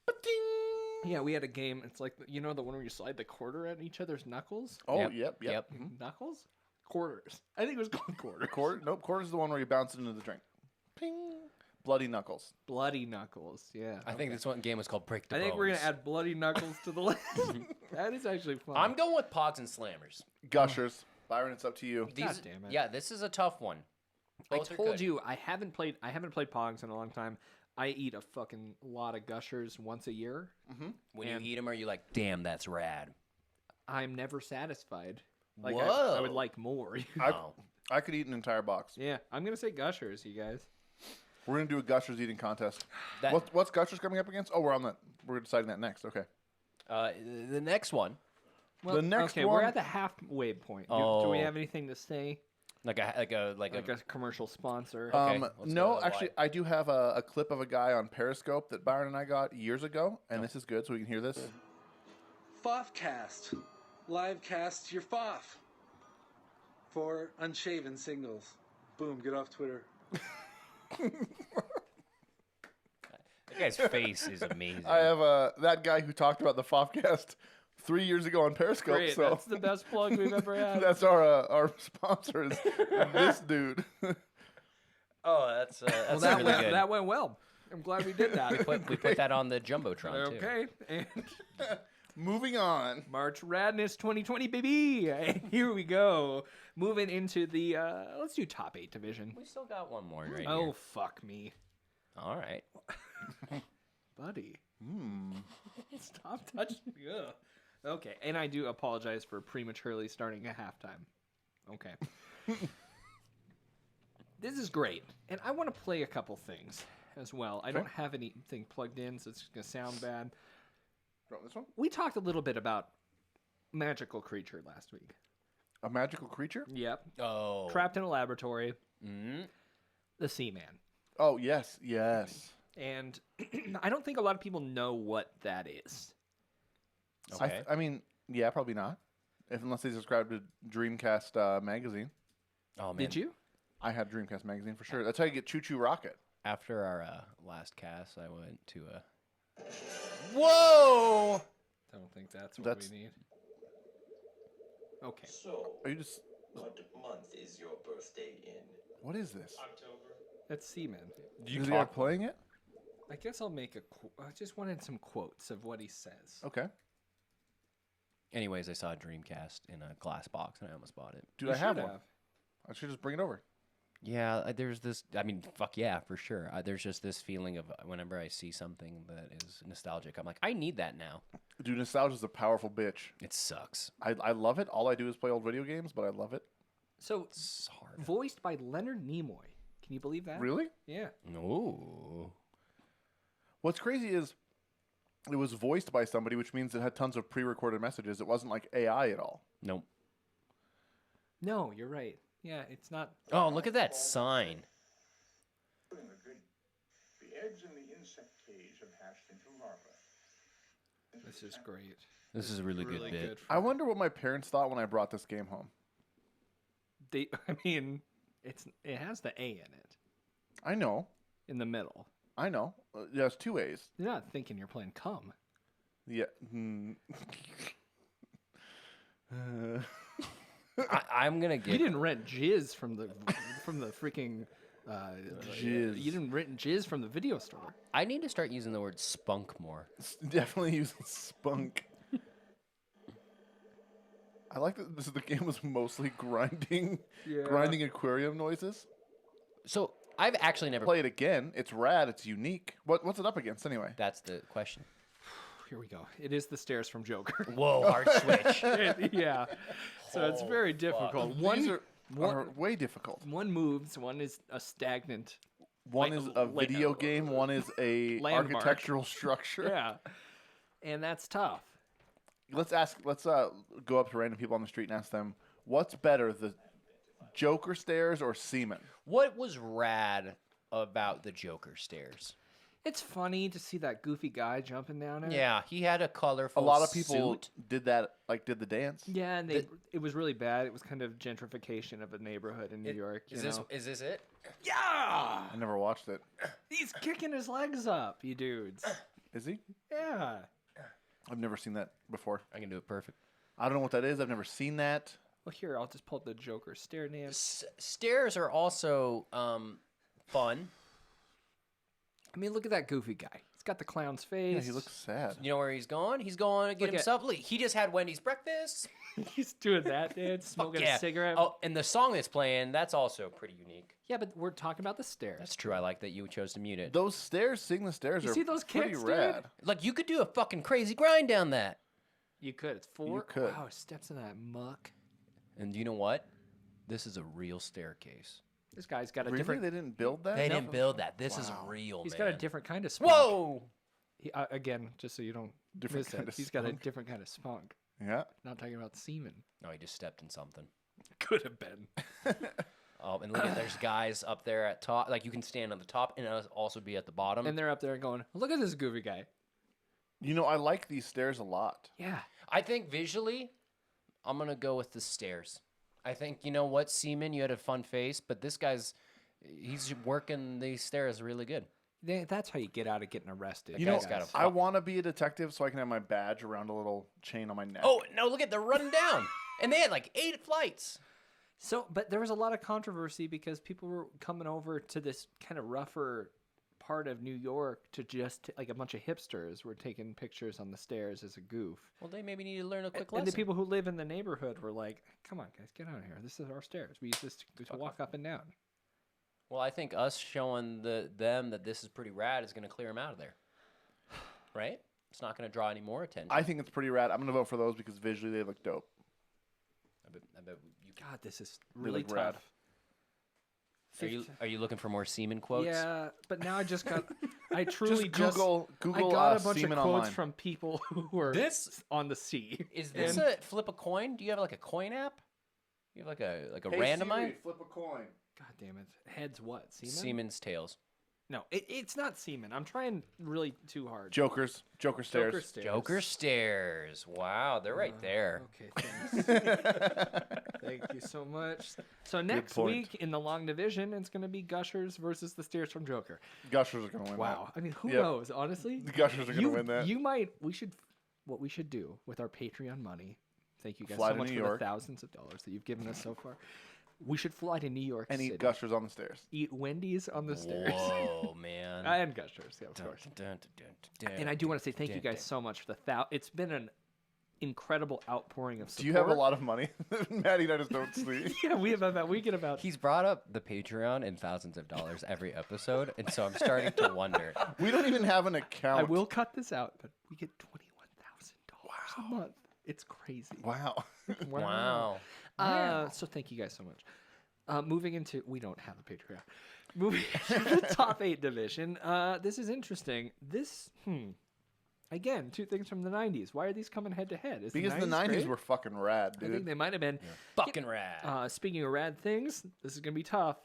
Ba-ding! Yeah, we had a game. It's like the one where you slide the quarter at each other's knuckles. Oh, Yep. yep. Knuckles? Quarters. I think it was called quarter. Quarter's the one where you bounce it into the drink. Ping. Bloody Knuckles. Bloody knuckles. Yeah. I think this one game was called Break the I think we're gonna Bones. add bloody knuckles to the list. That is actually fun. I'm going with Pogs and Slammers. Gushers. Byron, it's up to you. These, damn it. Yeah, this is a tough one. I Both are told good. you I haven't played Pogs in a long time. I eat a fucking lot of Gushers once a year. When and- you eat them, are you like, damn, that's rad? I'm never satisfied. Like Whoa. I would like more. No. I could eat an entire box. Yeah, I'm gonna say Gushers, you guys. We're going to do a Gushers eating contest. That- What's Gushers coming up against? Oh, we're deciding that next. Okay. The next one, Well, The next okay, one- we're at the halfway point. Do we Oh. have anything to say? like a Like a commercial sponsor? Okay, let's go no, to the actually, why. I do have a clip of a guy on Periscope that Byron and I got years ago, and this is good, so we can hear this. Foffcast. Live cast your Foff. For unshaven singles. Boom, get off Twitter. That guy's face is amazing. I have that guy who talked about the Fofcast 3 years ago on Periscope. Great. So That's the best plug we've ever had. that's our sponsor is this dude. Oh, that's Well, really good. that went well. I'm glad we did that. We put that on the Jumbotron, too. Okay. And Moving on. March Radness 2020, baby. And here we go. Moving into the, let's do top 8 division. We still got one more right Oh, here. fuck me. All right. Buddy. Stop touching me. Ugh. Okay, and I do apologize for prematurely starting at halftime. Okay. This is great, and I want to play a couple things as well. I don't have anything plugged in, so it's going to sound bad. Drop this one. We talked a little bit about magical creature last week. A magical creature? Yep. Oh. Trapped in a laboratory. Mm-hmm. The Seaman. Oh, yes. Yes. And I don't think a lot of people know what that is. Okay. I mean, yeah, probably not. Unless they subscribe to Dreamcast magazine. Oh, man. Did you? I had Dreamcast magazine for sure. That's how you get Choo Choo Rocket. After our last cast, I went to a... Whoa! I don't think that's what That's- we need. Okay. So, Are you just... what month is your birthday in? What is this? That's Seaman. Do Is the guy playing it? I guess I'll make I just wanted some quotes of what he says. Okay. Anyways, I saw a Dreamcast in a glass box, and I almost bought it. Dude, You I have should one. I should just bring it over. Yeah, there's this... I mean, fuck yeah, for sure. There's just this feeling of whenever I see something that is nostalgic, I'm like, I need that now. Dude, nostalgia's a powerful bitch. It sucks. I love it. All I do is play old video games, but I love it. So, It's hard. voiced by Leonard Nimoy. Can you believe that? Really? Yeah. Ooh. What's crazy is it was voiced by somebody, which means it had tons of pre-recorded messages. It wasn't like AI at all. Nope. No, you're right. Yeah, it's not. Oh, look at that sign. The eggs in the insect cage have hatched into larvae. This is great. This is a really, good bit. I wonder what my parents thought when I brought this game home. I mean, it has the A in it I know. in the middle. I know. There's 2 A's. You're not thinking you're playing cum. Yeah. I'm gonna get. You didn't rent jizz from the freaking. Jizz. You didn't rent jizz from the video store. I need to start using the word spunk more. Definitely using spunk. I like that the game was mostly grinding aquarium noises. So I've actually never. Play it again. It's rad. It's unique. What's it up against anyway? That's the question. Here we go. It is the stairs from Joker. Whoa, hard switch. Yeah. So it's very difficult. These are way difficult. One moves. One is a stagnant. One is a video game. One is a Landmark. architectural structure. Yeah. And that's tough. Let's go up to random people on the street and ask them, what's better, the Joker stairs or Seaman? What was rad about the Joker stairs? It's funny to see that goofy guy jumping down it. Yeah, he had a colorful. A lot of people suit. did that, did the dance. Yeah, and it was really bad. It was kind of gentrification of a neighborhood in New York. Is this it? Yeah! I never watched it. He's kicking his legs up, you dudes. Is he? Yeah. I've never seen that before. I can do it perfect. I don't know what that is. I've never seen that. Well, here, I'll just pull up the Joker stair dance. Stairs are also fun. I mean, look at that goofy guy. He's got the clown's face. Yeah, he looks sad. You know where he's going? He's going to get Look at- himself. He just had Wendy's breakfast. He's doing that, dude. Smoking a cigarette. Oh, and the song that's playing, that's also pretty unique. Yeah, but we're talking about the stairs. That's true. I like that you chose to mute it. Those stairs, seeing the stairs You are see those pretty kicks, dude? rad. Like, you could do a fucking crazy grind down that. You could. It's 4. You could. Wow, steps in that muck. And you know what? This is a real staircase. This guy's got a Really? different. They didn't build that? They didn't build that. This is real, He's man. got a different kind of spunk. Whoa! He, again, just so you don't Different miss kind it, of he's got a spunk. different kind of spunk. Yeah. Not talking about semen. No, he just stepped in something. Could have been. Oh, and look at there's guys up there at top. Like, you can stand on the top and also be at the bottom. And they're up there going, look at this goofy guy. You know, I like these stairs a lot. Yeah. I think visually, I'm going to go with the stairs. I think, you know what, Seaman, you had a fun face, but this guy's, he's working these stairs really good. That's how you get out of getting arrested. You know, guy's gotta I want to be a detective so I can have my badge around a little chain on my neck. Oh no! Look at they're running down, and they had like 8 flights. So, but there was a lot of controversy because people were coming over to this kind of rougher part of New York to just like a bunch of hipsters were taking pictures on the stairs as a goof. Well, they maybe need to learn a quick And lesson. the people who live in the neighborhood were like, "Come on, guys, get out of here. This is our stairs. We use this to walk up and down." Well, I think us showing them that this is pretty rad is going to clear them out of there, right? It's not going to draw any more attention. I think it's pretty rad. I'm gonna vote for those because visually they look dope. I bet you. God, this is really look rad. tough. Are you looking for more semen quotes? Yeah, but now I just got. I truly Just Google I got a bunch of semen quotes online. from people who were This- on the sea. Is this a flip a coin? Do you have like a coin app? You have like a Hey, randomize? Siri, flip a coin. God damn it! Heads what? Semen? Semen's tails. No, it's not semen. I'm trying really too hard. Jokers. Joker stairs. Joker stairs. Joker stairs. Wow, they're right there. Okay, thanks. Thank you so much. So next point. week in the long division, it's going to be Gushers versus the stairs from Joker. Gushers are gonna win. Wow. I mean, who Yep. knows? Honestly, The Gushers are gonna win that. You might. What we should do with our Patreon money. Thank you guys Fly so to much New for York. the thousands of dollars that you've given us so far. We should fly to New York And City. eat Gushers on the stairs. Eat Wendy's on the stairs. Whoa, man. And Gushers, yeah, of course. Dun, dun, dun, And I do want to say thank you dun, guys so much for the It's been an incredible outpouring of support. Do you have a lot of money? Maddie and I just don't sleep. Yeah, we have about we get about. He's brought up the Patreon in thousands of dollars every episode, and so I'm starting to wonder. We don't even have an account. I will cut this out, but we get $21,000 a month. It's crazy. Wow. Wow. So thank you guys so much. Moving into, we don't have a Patreon. Moving to the top 8 division. This is interesting. Again, 2 things from the 90s. Why are these coming head to head? Because the 90s great? were fucking rad, I think dude. they might have been. Fucking rad. Speaking of rad things, this is going to be tough.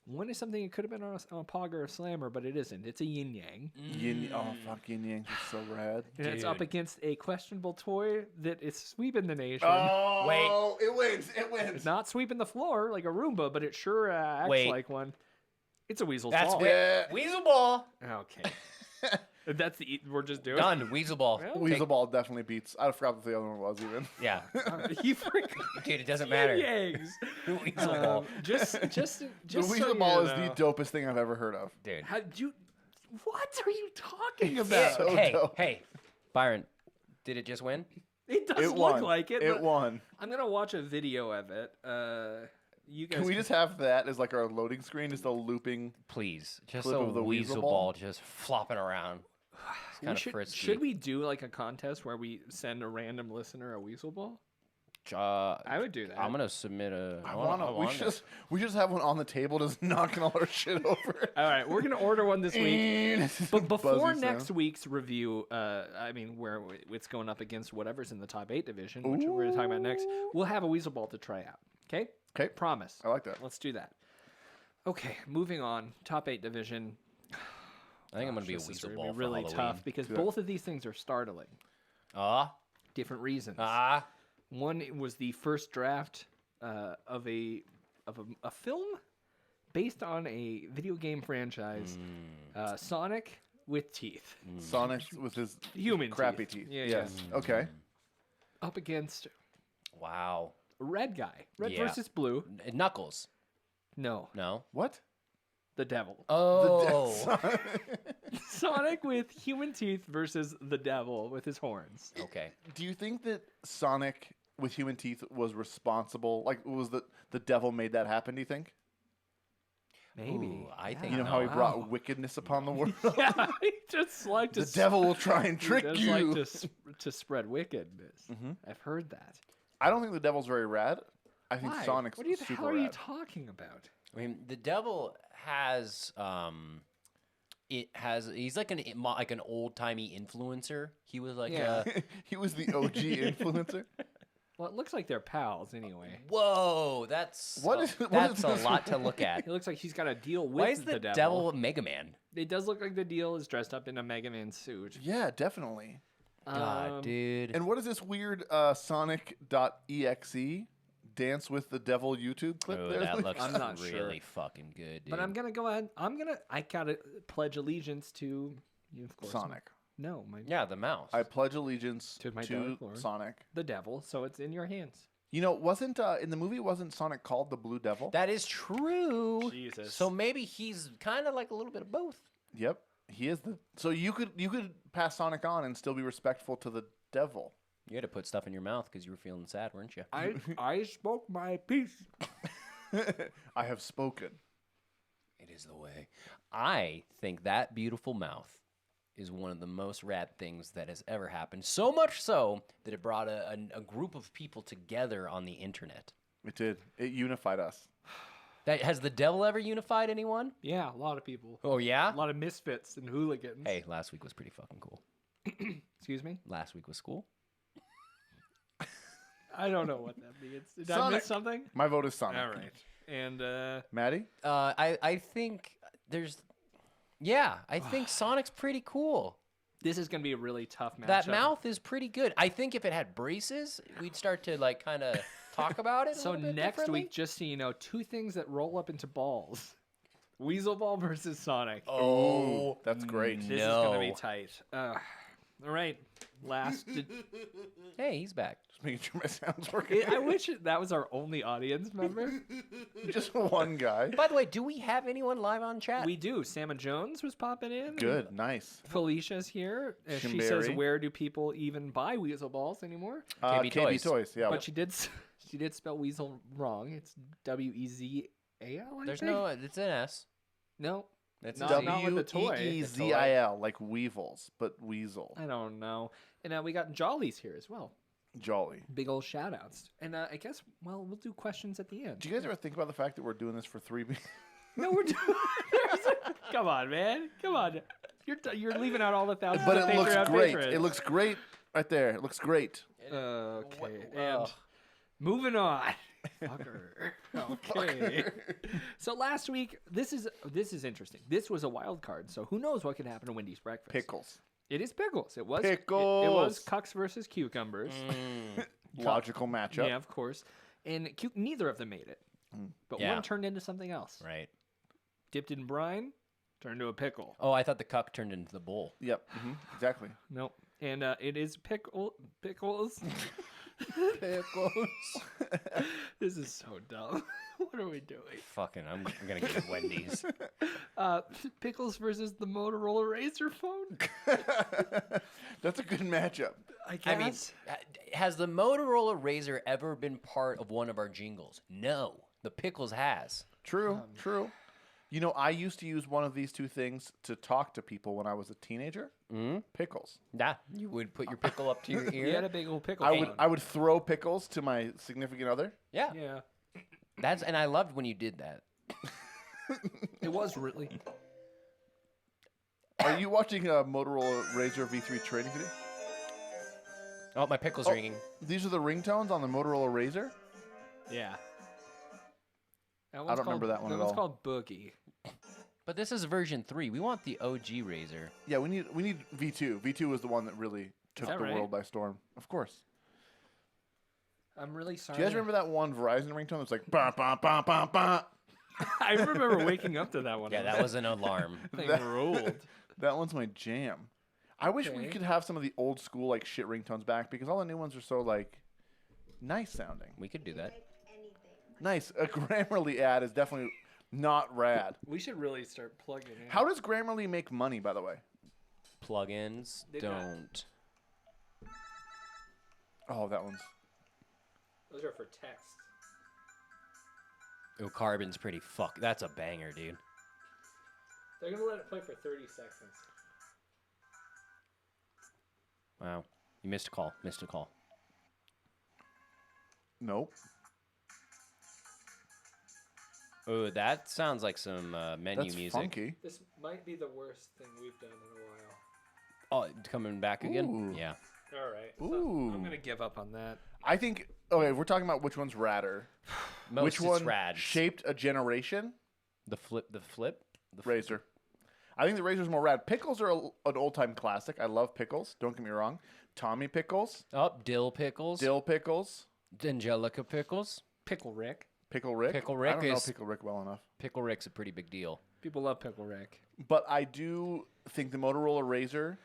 One is something it could have been on a Pog or a Slammer, but it isn't. It's a yin yang. Oh, fuck, Yin Yangs are so rad. And it's up Dude. against a questionable toy that is sweeping the nation. Oh, it wins. It wins. It's not sweeping the floor like a Roomba, but it sure acts Wait. like one. It's a weasel That's ball. Yeah. Weasel Ball. Okay. That's the we're just doing. Done. Weasel Ball. Well, Weasel Ball definitely beats. I forgot what the other one was even. Yeah. You forgot. Dude, it doesn't matter. Yangs. Weasel Ball. Just The so Weasel you Ball is know. the dopest thing I've ever heard of. Dude. What are you talking about? So hey, dope. hey. Byron, did it just win? It does It look won. like it. It but won. I'm gonna watch a video of it. You guys Can we just have that as like our loading screen, just a looping? Please. Just Clip a of the Weasel Weasel Ball Ball? just flopping around. It's kind of frisky. should we do like a contest where we send a random listener a weasel ball? I would do that. I'm gonna submit a. We should just have one on the table, just knocking all our shit over. All right, we're gonna order one this week. But before Buzzy next sound. week's review, where it's going up against whatever's in the top 8 division, which we're gonna talk about next, we'll have a weasel ball to try out. Okay? 'Kay. Promise. I like that. Let's do that. Okay, moving on. Top 8 division. I think I'm gonna be a This is Weasel gonna Ball be for really Halloween. tough because both of these things are startling. Different reasons. One was the first draft of a film based on a video game franchise, Sonic with teeth, Sonic with his human crappy teeth. Yeah, Yes. yeah. Okay. Up against Wow. red guy, red Yeah. versus blue. Knuckles. No, No. What? the devil. Oh. Sonic with human teeth versus the devil with his horns. Okay. Do you think that Sonic with human teeth was responsible? Like, was the devil made that happen? Do you think? Maybe. Ooh, I think You know how he no. brought wickedness upon the world. Yeah, he just like to. The devil will try and he trick does you. like to spread wickedness. I've heard that. I don't think the devil's very rad. I think Why? Sonic's What the super hell are you rad. talking about? I mean, the devil has he's like an old timey influencer. He was like Yeah. He was the OG influencer. Well, it looks like they're pals anyway. whoa, that's What is that's a this? lot to look at. It looks like he's got a deal with Why is the devil. devil Mega Man? It does look like the deal is dressed up in a Mega Man suit. Yeah, definitely. God, dude. And what is this weird Sonic.exe Dance with the Devil YouTube clip Oh, there? that looks I'm not really sure. fucking good, dude. But I'm gonna go ahead. I gotta pledge allegiance to, of course, Sonic. No, my Yeah, the mouse. I pledge allegiance To my to Dark Lord. Sonic. the devil. So it's in your hands. You know, wasn't in the movie wasn't Sonic called the Blue Devil? That is true. Jesus. So maybe he's kind of like a little bit of both. Yep, he is the. So you could pass Sonic on and still be respectful to the devil. You had to put stuff in your mouth because you were feeling sad, weren't you? I spoke my piece. I have spoken. It is the way. I think that beautiful mouth is one of the most rad things that has ever happened. So much so that it brought a group of people together on the internet. It did. It unified us. Has the devil ever unified anyone? Yeah, a lot of people. Oh, yeah? A lot of misfits and hooligans. Hey, last week was pretty fucking cool. Excuse me? Last week was cool. I don't know what that means. Did I Sonic. miss something? My vote is Sonic. All right. And Maddie? I think there's... Yeah, I think Sonic's pretty cool. this is going to be a really tough matchup. That mouth is pretty good. I think if it had braces, we'd start to like kind of talk about it. So a little bit next differently. week, just so you know, two things that roll up into balls. Weasel Ball versus Sonic. Oh, That's great. This is going to be no. tight. All right. Last. Hey, he's back. Just making sure my sound's working. I wish that was our only audience member. Just one guy. By the way, do we have anyone live on chat? We do. Sama Jones was popping in. Good. Nice. Felicia's here. She says, Shimberry. "Where do people even buy Weasel Balls anymore?" KB KB Toys. Toys. Yeah. But she did spell Weasel wrong. It's Wezal. There's no. It's an S. No. It's Not with the toy. Weezil, like weevils, but weasel. I don't know. And we got Jollies here as well. Jolly. Big old shout outs. And I guess, well, we'll do questions at the end. Do you guys ever think about the fact that we're doing this for 3 weeks? No, we're doing. Come on, man. Come on. You're leaving out all the thousands But of it looks Patreon great. patrons. It looks great right there. It looks great. Okay. Wow. And moving on. Fucker. Okay. So last week, this is interesting. This was a wild card, so who knows what could happen to Wendy's breakfast? Pickles. It is pickles. It was Pickles. It was cucks versus cucumbers. Logical matchup. Yeah, of course. And neither of them made it. But Yeah. one turned into something else. Right. Dipped in brine, turned to a pickle. Oh, I thought the cuck turned into the bowl. Yep. Exactly. Nope. And it is pickles. Pickles. This is so dumb. What are we doing? Fucking, I'm gonna get Wendy's. Pickles versus the Motorola Razr phone. That's a good matchup. I guess. I mean, has the Motorola Razr ever been part of one of our jingles? No. The Pickles has. True. True. You know, I used to use one of these two things to talk to people when I was a teenager. Pickles. Yeah. You would put your pickle up to your ear. you had a big old pickle. I phone. would throw pickles to my significant other. Yeah. Yeah. And I loved when you did that. It was really. Are you watching a Motorola Razr V3 training video? Oh, my pickle's ringing. These are the ringtones on the Motorola Razr. Yeah. That don't remember that one at That one's all. called Boogie. But this is version 3. We want the OG Razr. Yeah, we need V2. V2 was the one that really took that the right? world by storm. Of course. I'm really sorry. Do you guys remember that one Verizon ringtone that was like bah bah bah bah bah? I remember waking up to that one. Yeah, that was an alarm. thing ruled. That one's my jam. I wish we Okay. could have some of the old school like shit ringtones back because all the new ones are so like nice sounding. We could do that. Nice. A Grammarly ad is definitely not rad. We should really start plugging in. How does Grammarly make money, by the way? Plugins They've got- don't. Oh, that one's. Those are for text. Oh, Carbon's pretty fuck. That's a banger, dude. They're gonna let it play for 30 seconds. Wow. You missed a call. Missed a call. Nope. Oh, that sounds like some menu That's music. funky. This might be the worst thing we've done in a while. Oh, coming back again? Ooh. Yeah. All right. Ooh. I'm gonna give up on that. I think. Okay, if we're talking about which one's radder. Most Which it's one rad. shaped a generation? The flip. Razor. I think the Razor's more rad. Pickles are an old-time classic. I love pickles. Don't get me wrong. Tommy pickles, Oh, dill pickles. dill pickles. Angelica pickles. Pickle Rick. Pickle Rick. Pickle Rick I don't know is- Pickle Rick well enough. Pickle Rick's a pretty big deal. People love Pickle Rick. But I do think the Motorola Razr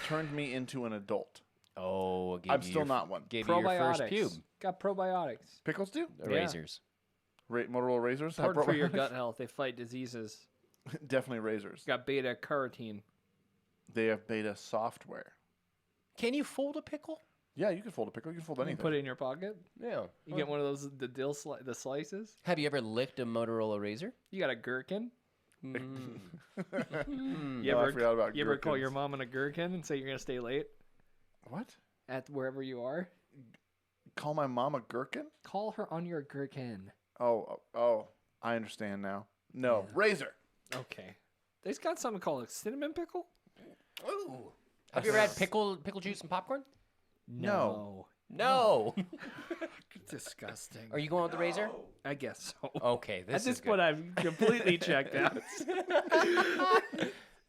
turned me into an adult. Oh, I'm still not one. Gave you your first Probiotics. pube. Got probiotics. Pickles do? Yeah. Razors. Motorola Razrs? have Important for your probiotics? gut health. They fight diseases. Definitely Razors. Got beta carotene. They have beta software. Can you fold a pickle? Yeah, you can fold a pickle. You can fold You anything. put it in your pocket. Yeah. You get one of those the slices. Have you ever licked a Motorola Razr? You got a gherkin. Oh, You I forgot about you ever call your gherkins. mom on a gherkin and say you're gonna stay late What? at wherever you are? Call my mom a gherkin? Call her on your gherkin. Oh, I understand now. No, Razor. Okay. They've got something called a cinnamon pickle. Ooh. Have you ever had pickle juice and popcorn? No. No. Disgusting. Are you going with the Razor? I guess so. Okay, this At is this good. point, I've completely checked out.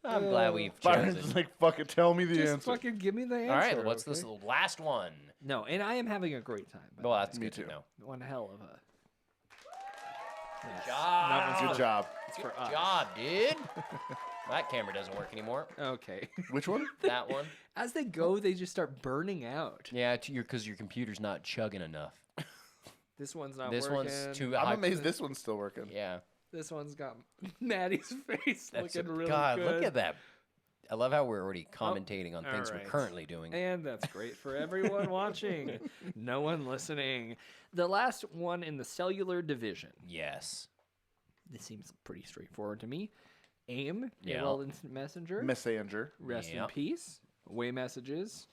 I'm glad we've Byron's chosen. like, fuck it, tell me the Just answer. fucking give me the answer. All right, what's okay? this last one? No, and I am having a great time. by Well, the that's Me good to too. know. way. One hell of a. Yes. job. That one's Good for- job. It's Good for us. job, dude. That camera doesn't work anymore. Okay. Which one? That one. As they go, they just start burning out. Yeah, because your computer's not chugging enough. This one's not This working. one's too I'm high. amazed this one's still working. Yeah. This one's got Maddie's face That's looking really God, good. look at that. I love how we're already commentating on all things right. we're currently doing. And that's great for everyone watching. No one listening. The last one in the cellular division. Yes. This seems pretty straightforward to me. AIM, Yeah. AOL Instant Messenger. Messenger. Rest in Yep. peace. Away messages.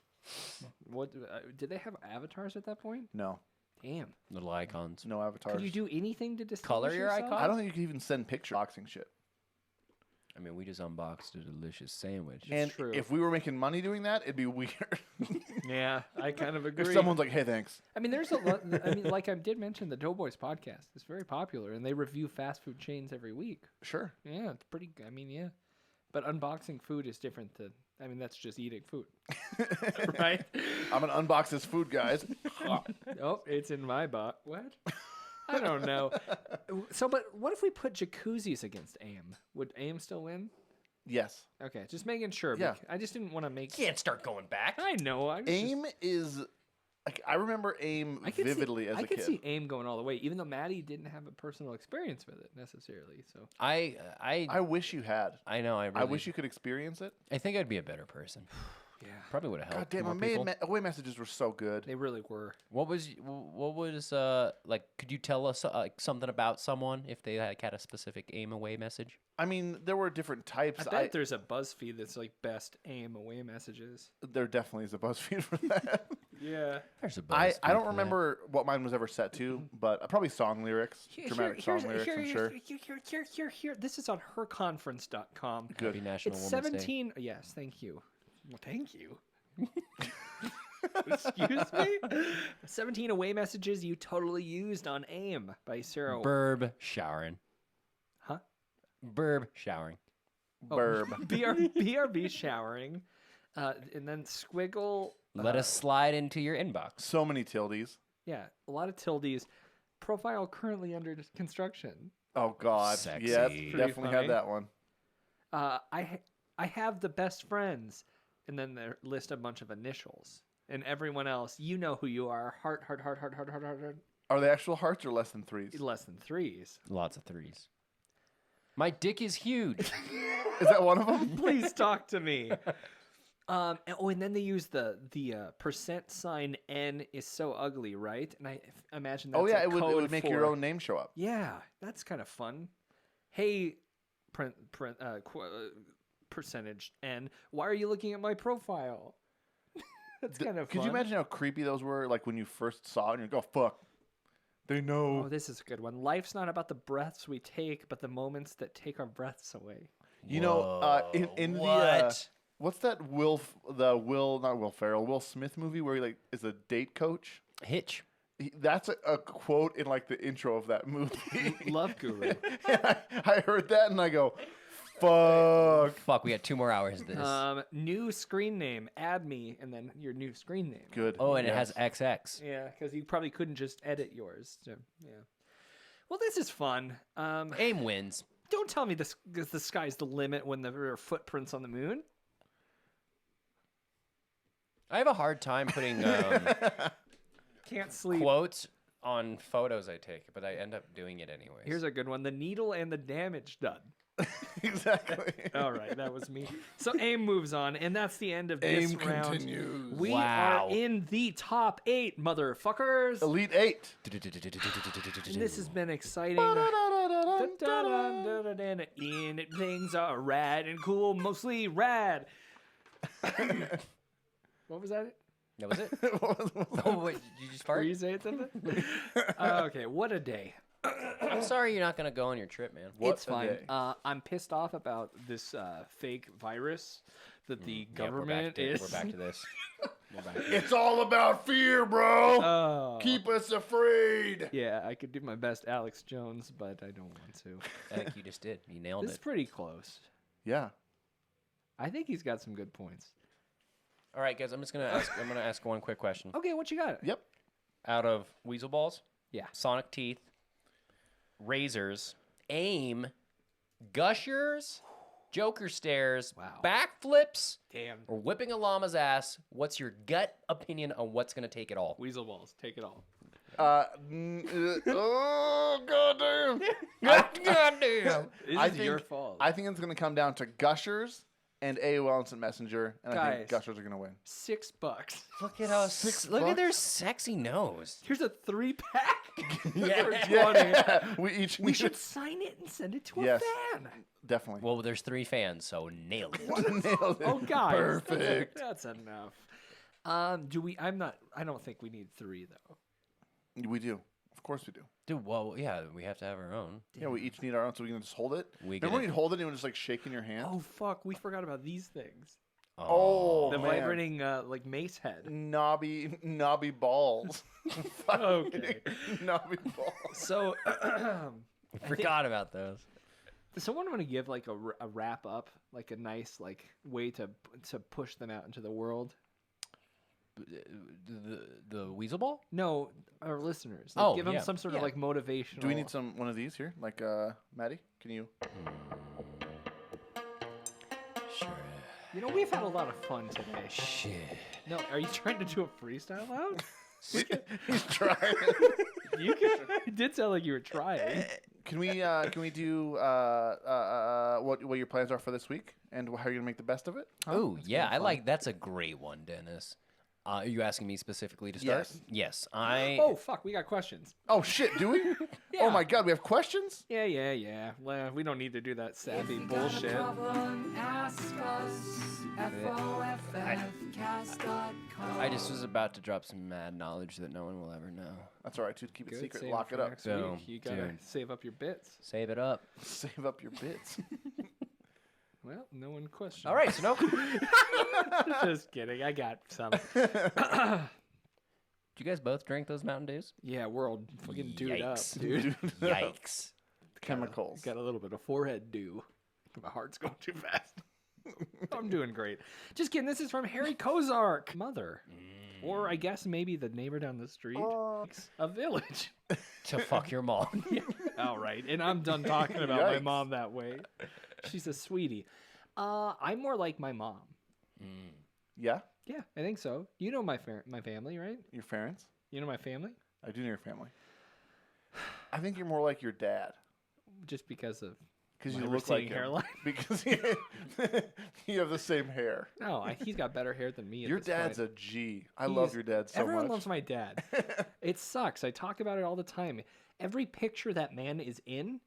What did they have avatars at that point? No. Damn. Little icons. No avatars. Could you do anything to distinguish Color your yourself? icon? I don't think you can even send picture boxing shit. I mean, we just unboxed a delicious sandwich. And true. if we were making money doing that, it'd be weird. Yeah, I kind of agree. if someone's like, hey, thanks. I mean, there's a lot. I mean, like I did mention, the Doughboys podcast is very popular, and they review fast food chains every week. Sure. Yeah, it's pretty. I mean, yeah, but unboxing food is different than. I mean, that's just eating food, right? I'm going to unbox this food, guys. Oh, it's in my box. What? I don't know. So, but what if we put jacuzzis against AIM? Would AIM still win? Yes. Okay, just making sure. Yeah. I just didn't want to make. Can't start going back. I know. I was just- AIM is... Like, I remember AIM I could vividly see, as I a could kid. see AIM going all the way, even though Maddie didn't have a personal experience with it necessarily. So I I wish you had. I know. I really, I wish you could experience it. I think I'd be a better person. yeah, Probably would have God helped. damn, more my people. away messages were so good. they really were. What was like? Could you tell us something about someone if they had a specific aim away message? I mean, there were different types. I bet there's a BuzzFeed that's like best AIM away messages. There definitely is a BuzzFeed for that. Yeah. There's a I BuzzFeed don't for that. remember what mine was ever set to, but probably song lyrics, dramatic song lyrics, I'm sure. Here. This is on herconference.com. Happy National It's Women's Day. 17. Yes, thank you. Well, thank you. Excuse me? 17 away messages you totally used on AIM by Sarah. Burb showering. Huh? Burb showering. Oh, Burb. BRB showering. And then squiggle. Let us slide into your inbox. So many tildes. Yeah, a lot of tildes. Profile currently under construction. Oh God, Sexy. yeah, Pretty definitely funny. had that one. I have the best friends, and then they list a bunch of initials, and everyone else, you know who you are. Heart. Are they actual hearts or less than threes? Less than threes. Lots of threes. My dick is huge. Is that one of them? Please talk to me. And then they use the percent sign N is so ugly, right? And I imagine that's Oh yeah, a it code would make your for- own name show up. Yeah, that's kind of fun. Hey, percentage N, why are you looking at my profile? That's kind of fun. Could you imagine how creepy those were? Like when you first saw it, and you go, "Fuck, they know." Oh, this is a good one. Life's not about the breaths we take, but the moments that take our breaths away. You know, in the What? what's that not Will Ferrell, Will Smith movie where he like is a date coach? Hitch. That's a quote in like the intro of that movie. Love Guru. I heard that and I go, Fuck. Fuck, we got 2 more hours of this. New screen name. Add me, and then your new screen name. Good. Oh, and it Yes. has XX. Yeah, because you probably couldn't just edit yours. So, yeah. Well, this is fun. AIM wins. Don't tell me this the sky's the limit when there are footprints on the moon. I have a hard time putting Can't sleep. quotes on photos I take, but I end up doing it anyways. Here's a good one. The needle and the damage done. Exactly. All right, that was me. So AIM moves on, and that's the end of this AIM round. continues. We Wow. are in the top 8, motherfuckers. Elite 8. And this has been exciting. And it things are rad and cool, mostly rad. What was that? That was it? Oh, wait, did you just Were fart? you saying something? Okay, what a day. I'm sorry you're not going to go on your trip, man. What It's a fine. day. I'm pissed off about this fake virus that the Yeah, government we're is. back to this. We're back to this. It's all about fear, bro. Oh. Keep us afraid. Yeah, I could do my best Alex Jones, but I don't want to. I think you just did. You nailed This is it. pretty close. Yeah. I think he's got some good points. All right, guys, I'm gonna ask one quick question. Okay, what you got? Yep. Out of Weasel Balls, Yeah. Sonic Teeth, Razors, AIM, Gushers, Joker Stares, Wow. Backflips, Damn. or whipping a llama's ass, what's your gut opinion on what's gonna take it all? Weasel balls, take it all. Oh, goddamn. Goddamn! This is your fault. I think it's going to come down to Gushers and AOL Instant Messenger, and I think Guys. Gushers are going to win. $6. Look at how look at their bucks? sexy nose. Here's a 3-pack. Yeah. We each We need should sign it and send it to a Yes. fan. definitely. Well, there's 3 fans, so nail it. Nailed it. Oh, guys. Perfect. That's enough. I don't think we need 3 though. We do. Of course we do. Dude, well, yeah, we have to have our own. Yeah, we each need our own, so we can just hold it. We Remember get when it. you'd hold it and it was just like shaking your hand? Oh fuck, we forgot about these things. Oh, The man. vibrating like mace head. Knobby balls. Okay. Knobby balls. So Forgot about those. someone want to give like a wrap up, like a nice like way to push them out into the world. The Weasel Ball? No, our listeners. Like, Oh, give them yeah. some sort Yeah. of like motivational. Do we need one of these here? Like, Maddie, can you? Sure. You know, we've had a lot of fun today. Shit. No, are you trying to do a freestyle out? He's trying. You can. It did sound like you were trying. Can we do what your plans are for this week and how you're gonna make the best of it? Huh? Oh, That's yeah, gonna be I fun. like that's a great one, Dennis. Are you asking me specifically to start? Yes. Yes, I. Oh fuck, we got questions. Oh shit, do we? Yeah. Oh my god, we have questions. Yeah. Well, we don't need to do that sappy bullshit. I just was about to drop some mad knowledge that no one will ever know. That's all right, dude. Keep it Good, secret. save Lock for it up. next So, week. You gotta dude. save up your bits. Save it up. Save up your bits. Well, no one questioned. All right, so no. Just kidding. I got some. Did you guys both drink those Mountain Dews? Yeah, we're all fucking dude up, Yikes. dude. Yikes. Chemicals. Got a little bit of forehead dew. My heart's going too fast. I'm doing great. Just kidding. This is from Harry Kozark. Mother. Or I guess maybe the neighbor down the street. A village. To fuck your mom. All right. And I'm done talking about my Yikes. mom that way. She's a sweetie. I'm more like my mom. Yeah, Yeah, I think so. You know my family, right? your parents. You know my family? I do know your family. I think you're more like your dad Just because of because my you look receding like him. hairline. Because you have the same hair. No, he's got better hair than me. at Your this dad's point. a G. I love He's- your dad so Everyone much. loves my dad. It sucks. I talk about it all the time. Every picture that man is in,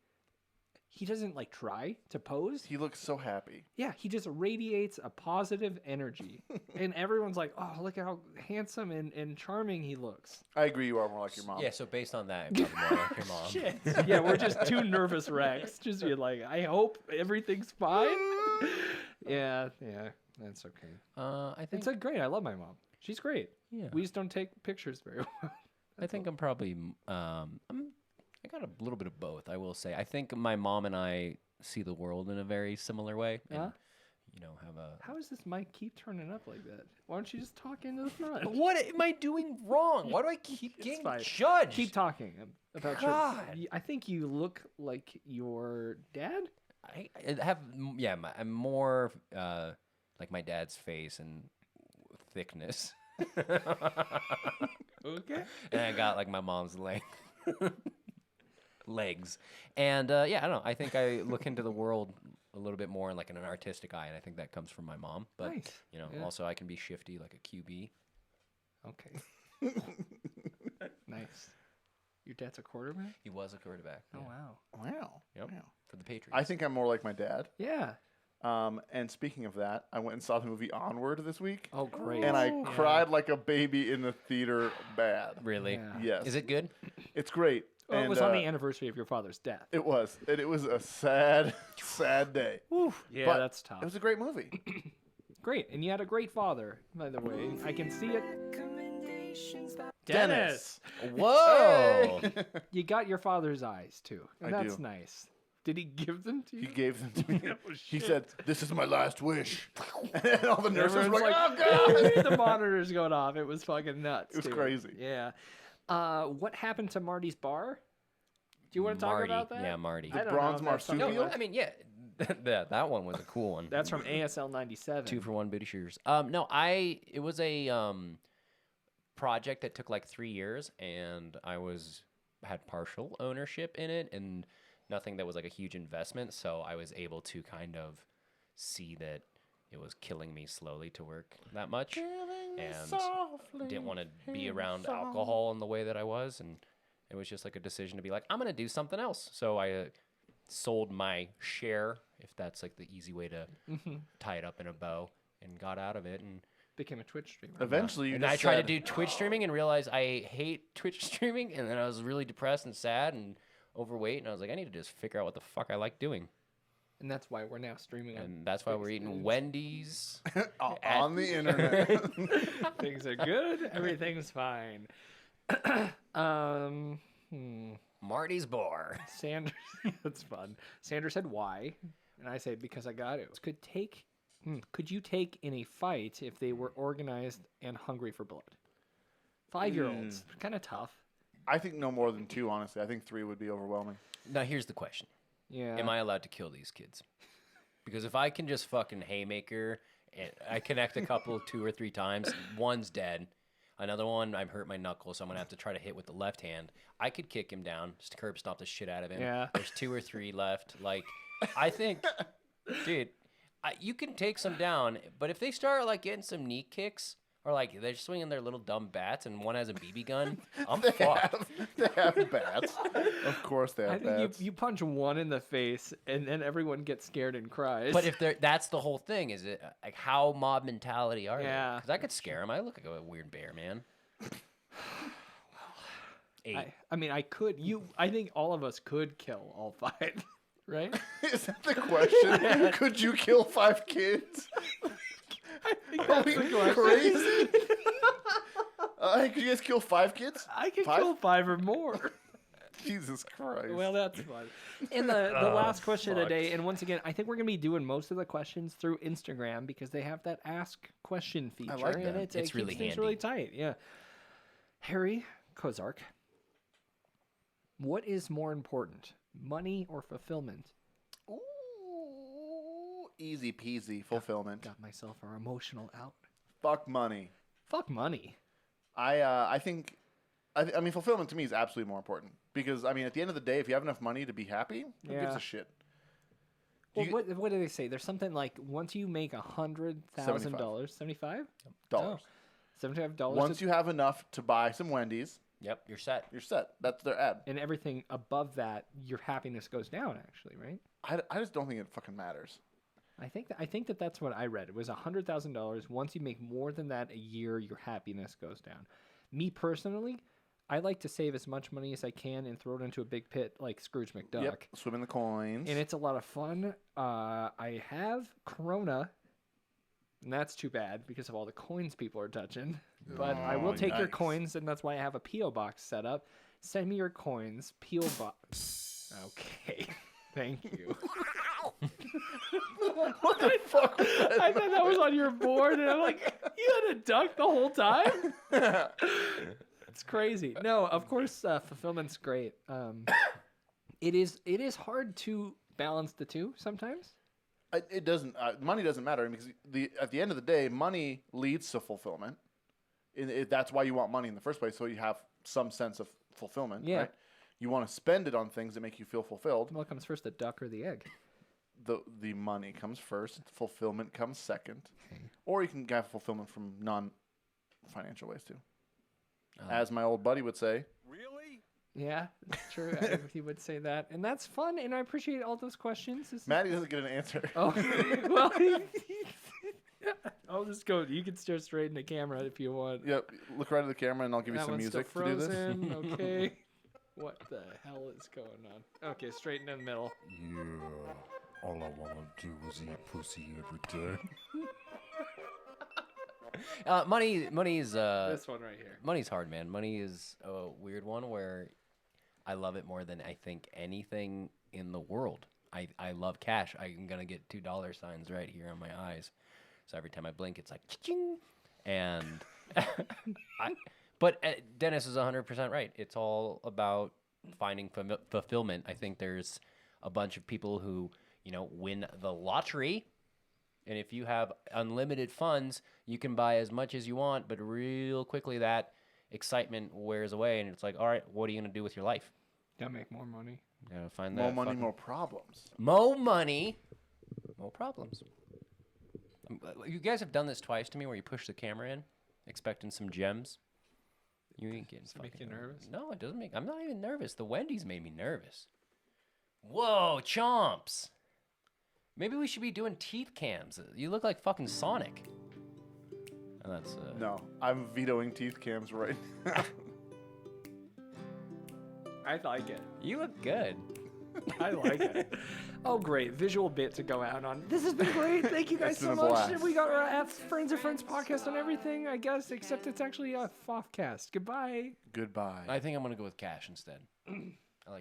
he doesn't like try to pose. He looks so happy. Yeah, he just radiates a positive energy. And everyone's like, oh, look how handsome and charming he looks. I agree. You are more like your mom. Yeah, so based on that, you're probably more like your mom. Shit. Yeah, we're just two nervous wrecks. Just you're like, I hope everything's fine. Yeah, that's okay. I think It's great. I love my mom. She's great. Yeah. We just don't take pictures very well. I think I'm probably I got a little bit of both, I will say. I think my mom and I see the world in a very similar way. And, Huh? you know, have a. How does this mic keep turning up like that? Why don't you just talk into the front? What am I doing wrong? Why do I keep getting fine. judged? Keep talking about God. I think you look like your dad. I have, I'm more like my dad's face and thickness. Okay. And I got like my mom's legs. And I don't know. I think I look into the world a little bit more in like an artistic eye, and I think that comes from my mom. But Nice. you know, Yeah. also I can be shifty like a QB. Okay. Nice. Your dad's a quarterback? He was a quarterback. Oh, yeah. wow. Wow. Yep. Wow. For the Patriots. I think I'm more like my dad. Yeah. And speaking of that, I went and saw the movie Onward this week. Oh, great. And I Yeah. cried like a baby in the theater bad. Really. Yeah. Yes. Is it good? It's great. Well, it And, was on the anniversary of your father's death. It was. And it was a sad, sad day. Yeah, But that's tough. It was a great movie. Great. And you had a great father, by the way. I can see it. Dennis. Whoa. You got your father's eyes, too. And I that's do. nice. Did he give them to He you? gave them to me. Oh, He shit. said, "This is my last wish." And all the nurses were Everyone's like, like, "Oh God!" the monitor's going off. It was fucking nuts. It was dude. crazy. Yeah. What happened to Marty's bar? Do you want to talk Marty. about that? Yeah, Marty. I don't bronze know if that's something marsupial? No, like- I mean, yeah, that one was a cool one. That's from ASL 97. 2-for-1 booty shooters. No, it was a project that took like 3 years, and I had partial ownership in it, and nothing that was like a huge investment. So I was able to kind of see that it was killing me slowly to work that much, and didn't want to be around alcohol in the way that I was, and it was just like a decision to be like, I'm gonna do something else. So I sold my share, if that's like the easy way to tie it up in a bow, and got out of it. And Became a Twitch streamer. Eventually, you and just I tried to said, do Twitch streaming and realized I hate Twitch streaming, and then I was really depressed and sad and overweight, and I was like, I need to just figure out what the fuck I like doing. And that's why we're now streaming on And that's why we're eating Wendy's. on the internet. Things are good. Everything's fine. Marty's Bar. Sanders, that's fun. Sanders said why, and I say because I got it. Could you take in a fight if they were organized and hungry for blood? 5-year-olds, kind of tough. I think no more than 2, honestly. I think 3 would be overwhelming. Now here's the question. Yeah. Am I allowed to kill these kids? Because if I can just fucking haymaker, and I connect a couple 2 or 3 times, one's dead. Another one, I've hurt my knuckle, so I'm gonna have to try to hit with the left hand. I could kick him down, just curb stomp the shit out of him. Yeah. There's 2 or 3 left. Like, I think, dude, you can take some down, but if they start like getting some knee kicks, or like they're swinging their little dumb bats, and one has a BB gun, I'm fucked. They have bats. Of course they I have think bats. you punch one in the face, and then everyone gets scared and cries. But if that's the whole thing, is it like how mob mentality are Yeah. they? Because I could scare them. I look like a weird bear, man. 8. I mean, I think all of us could kill all 5, right? Is that the question? Could you kill 5 kids? Are we crazy? Could you guys kill 5 kids? I could 5? kill 5 or more. Jesus Christ. Well, that's fun. And the last question of the day, and once again, I think we're going to be doing most of the questions through Instagram because they have that ask question feature. like that. And it It's really keeps things handy. really tight. Yeah. Harry Kozark, what is more important, money or fulfillment? Ooh, easy peasy fulfillment. Got myself our emotional out. Fuck money. Fuck money. I think, I mean, fulfillment to me is absolutely more important because I mean, at the end of the day, if you have enough money to be happy, who gives Yeah. a shit? Well, what do they say? There's something like once you make $100,000, $75? Dollars. $75. Once you have enough to buy some Wendy's, Yep, you're set. you're set. That's their ad. and everything above that, your happiness goes down. Actually, right? I just don't think it fucking matters. I think that's what I read. It was $100,000. Once you make more than that a year, your happiness goes down. Me personally, I like to save as much money as I can and throw it into a big pit like Scrooge McDuck. Yep. Swim in the coins. And it's a lot of fun. I have Corona, and that's too bad because of all the coins people are touching. But I will take your nice. coins, and that's why I have a P.O. box set up. Send me your coins, P.O. box. Okay. Thank you. What the fuck was that? I thought that was on your board, and I'm like, you had a duck the whole time? It's crazy. No, of course, fulfillment's great. It is hard to balance the two sometimes. It doesn't. Money doesn't matter because at the end of the day, money leads to fulfillment. That's why you want money in the first place, so you have some sense of fulfillment. Yeah. Right? You want to spend it on things that make you feel fulfilled. What comes first, the duck or the egg? The money comes first. Fulfillment comes second. Or you can have fulfillment from non-financial ways too. As my old buddy would say. Really? Yeah, that's true. He would say that, and that's fun. And I appreciate all those questions. Maddie doesn't get an answer. Oh, well, I'll just go. You can stare straight in the camera if you want. Yep. Look right at the camera, and I'll give you That some one's music still to do this. frozen. Okay. What the hell is going on? Okay, straight in the middle. Yeah, all I wanna do is eat pussy every day. Money's This one right here. money's hard, man. Money is a weird one where I love it more than I think anything in the world. I love cash. I'm gonna get $2 signs right here on my eyes, so every time I blink, it's like ching. And but Dennis is 100% right. It's all about finding fulfillment. I think there's a bunch of people who win the lottery. And if you have unlimited funds, you can buy as much as you want, but real quickly that excitement wears away, and it's like, all right, what are you gonna do with your life? Gotta make more money. You gotta find More that money, fucking- more problems. more money, more problems. You guys have done this twice to me, where you push the camera in, expecting some gems. You ain't getting. Does it make you fucking nervous? No, it doesn't make. I'm not even nervous. The Wendy's made me nervous. Whoa, chomps! Maybe we should be doing teeth cams. You look like fucking Sonic. And that's No, I'm vetoing teeth cams right now. I like it. You look good. I like it. Oh, great. Visual bit to go out on. This has been great. Thank you guys It's so been a much. blast. We got our Friends of Friends podcast on everything, I guess, except it's actually a Foffcast. Goodbye. Goodbye. I think I'm gonna go with cash instead.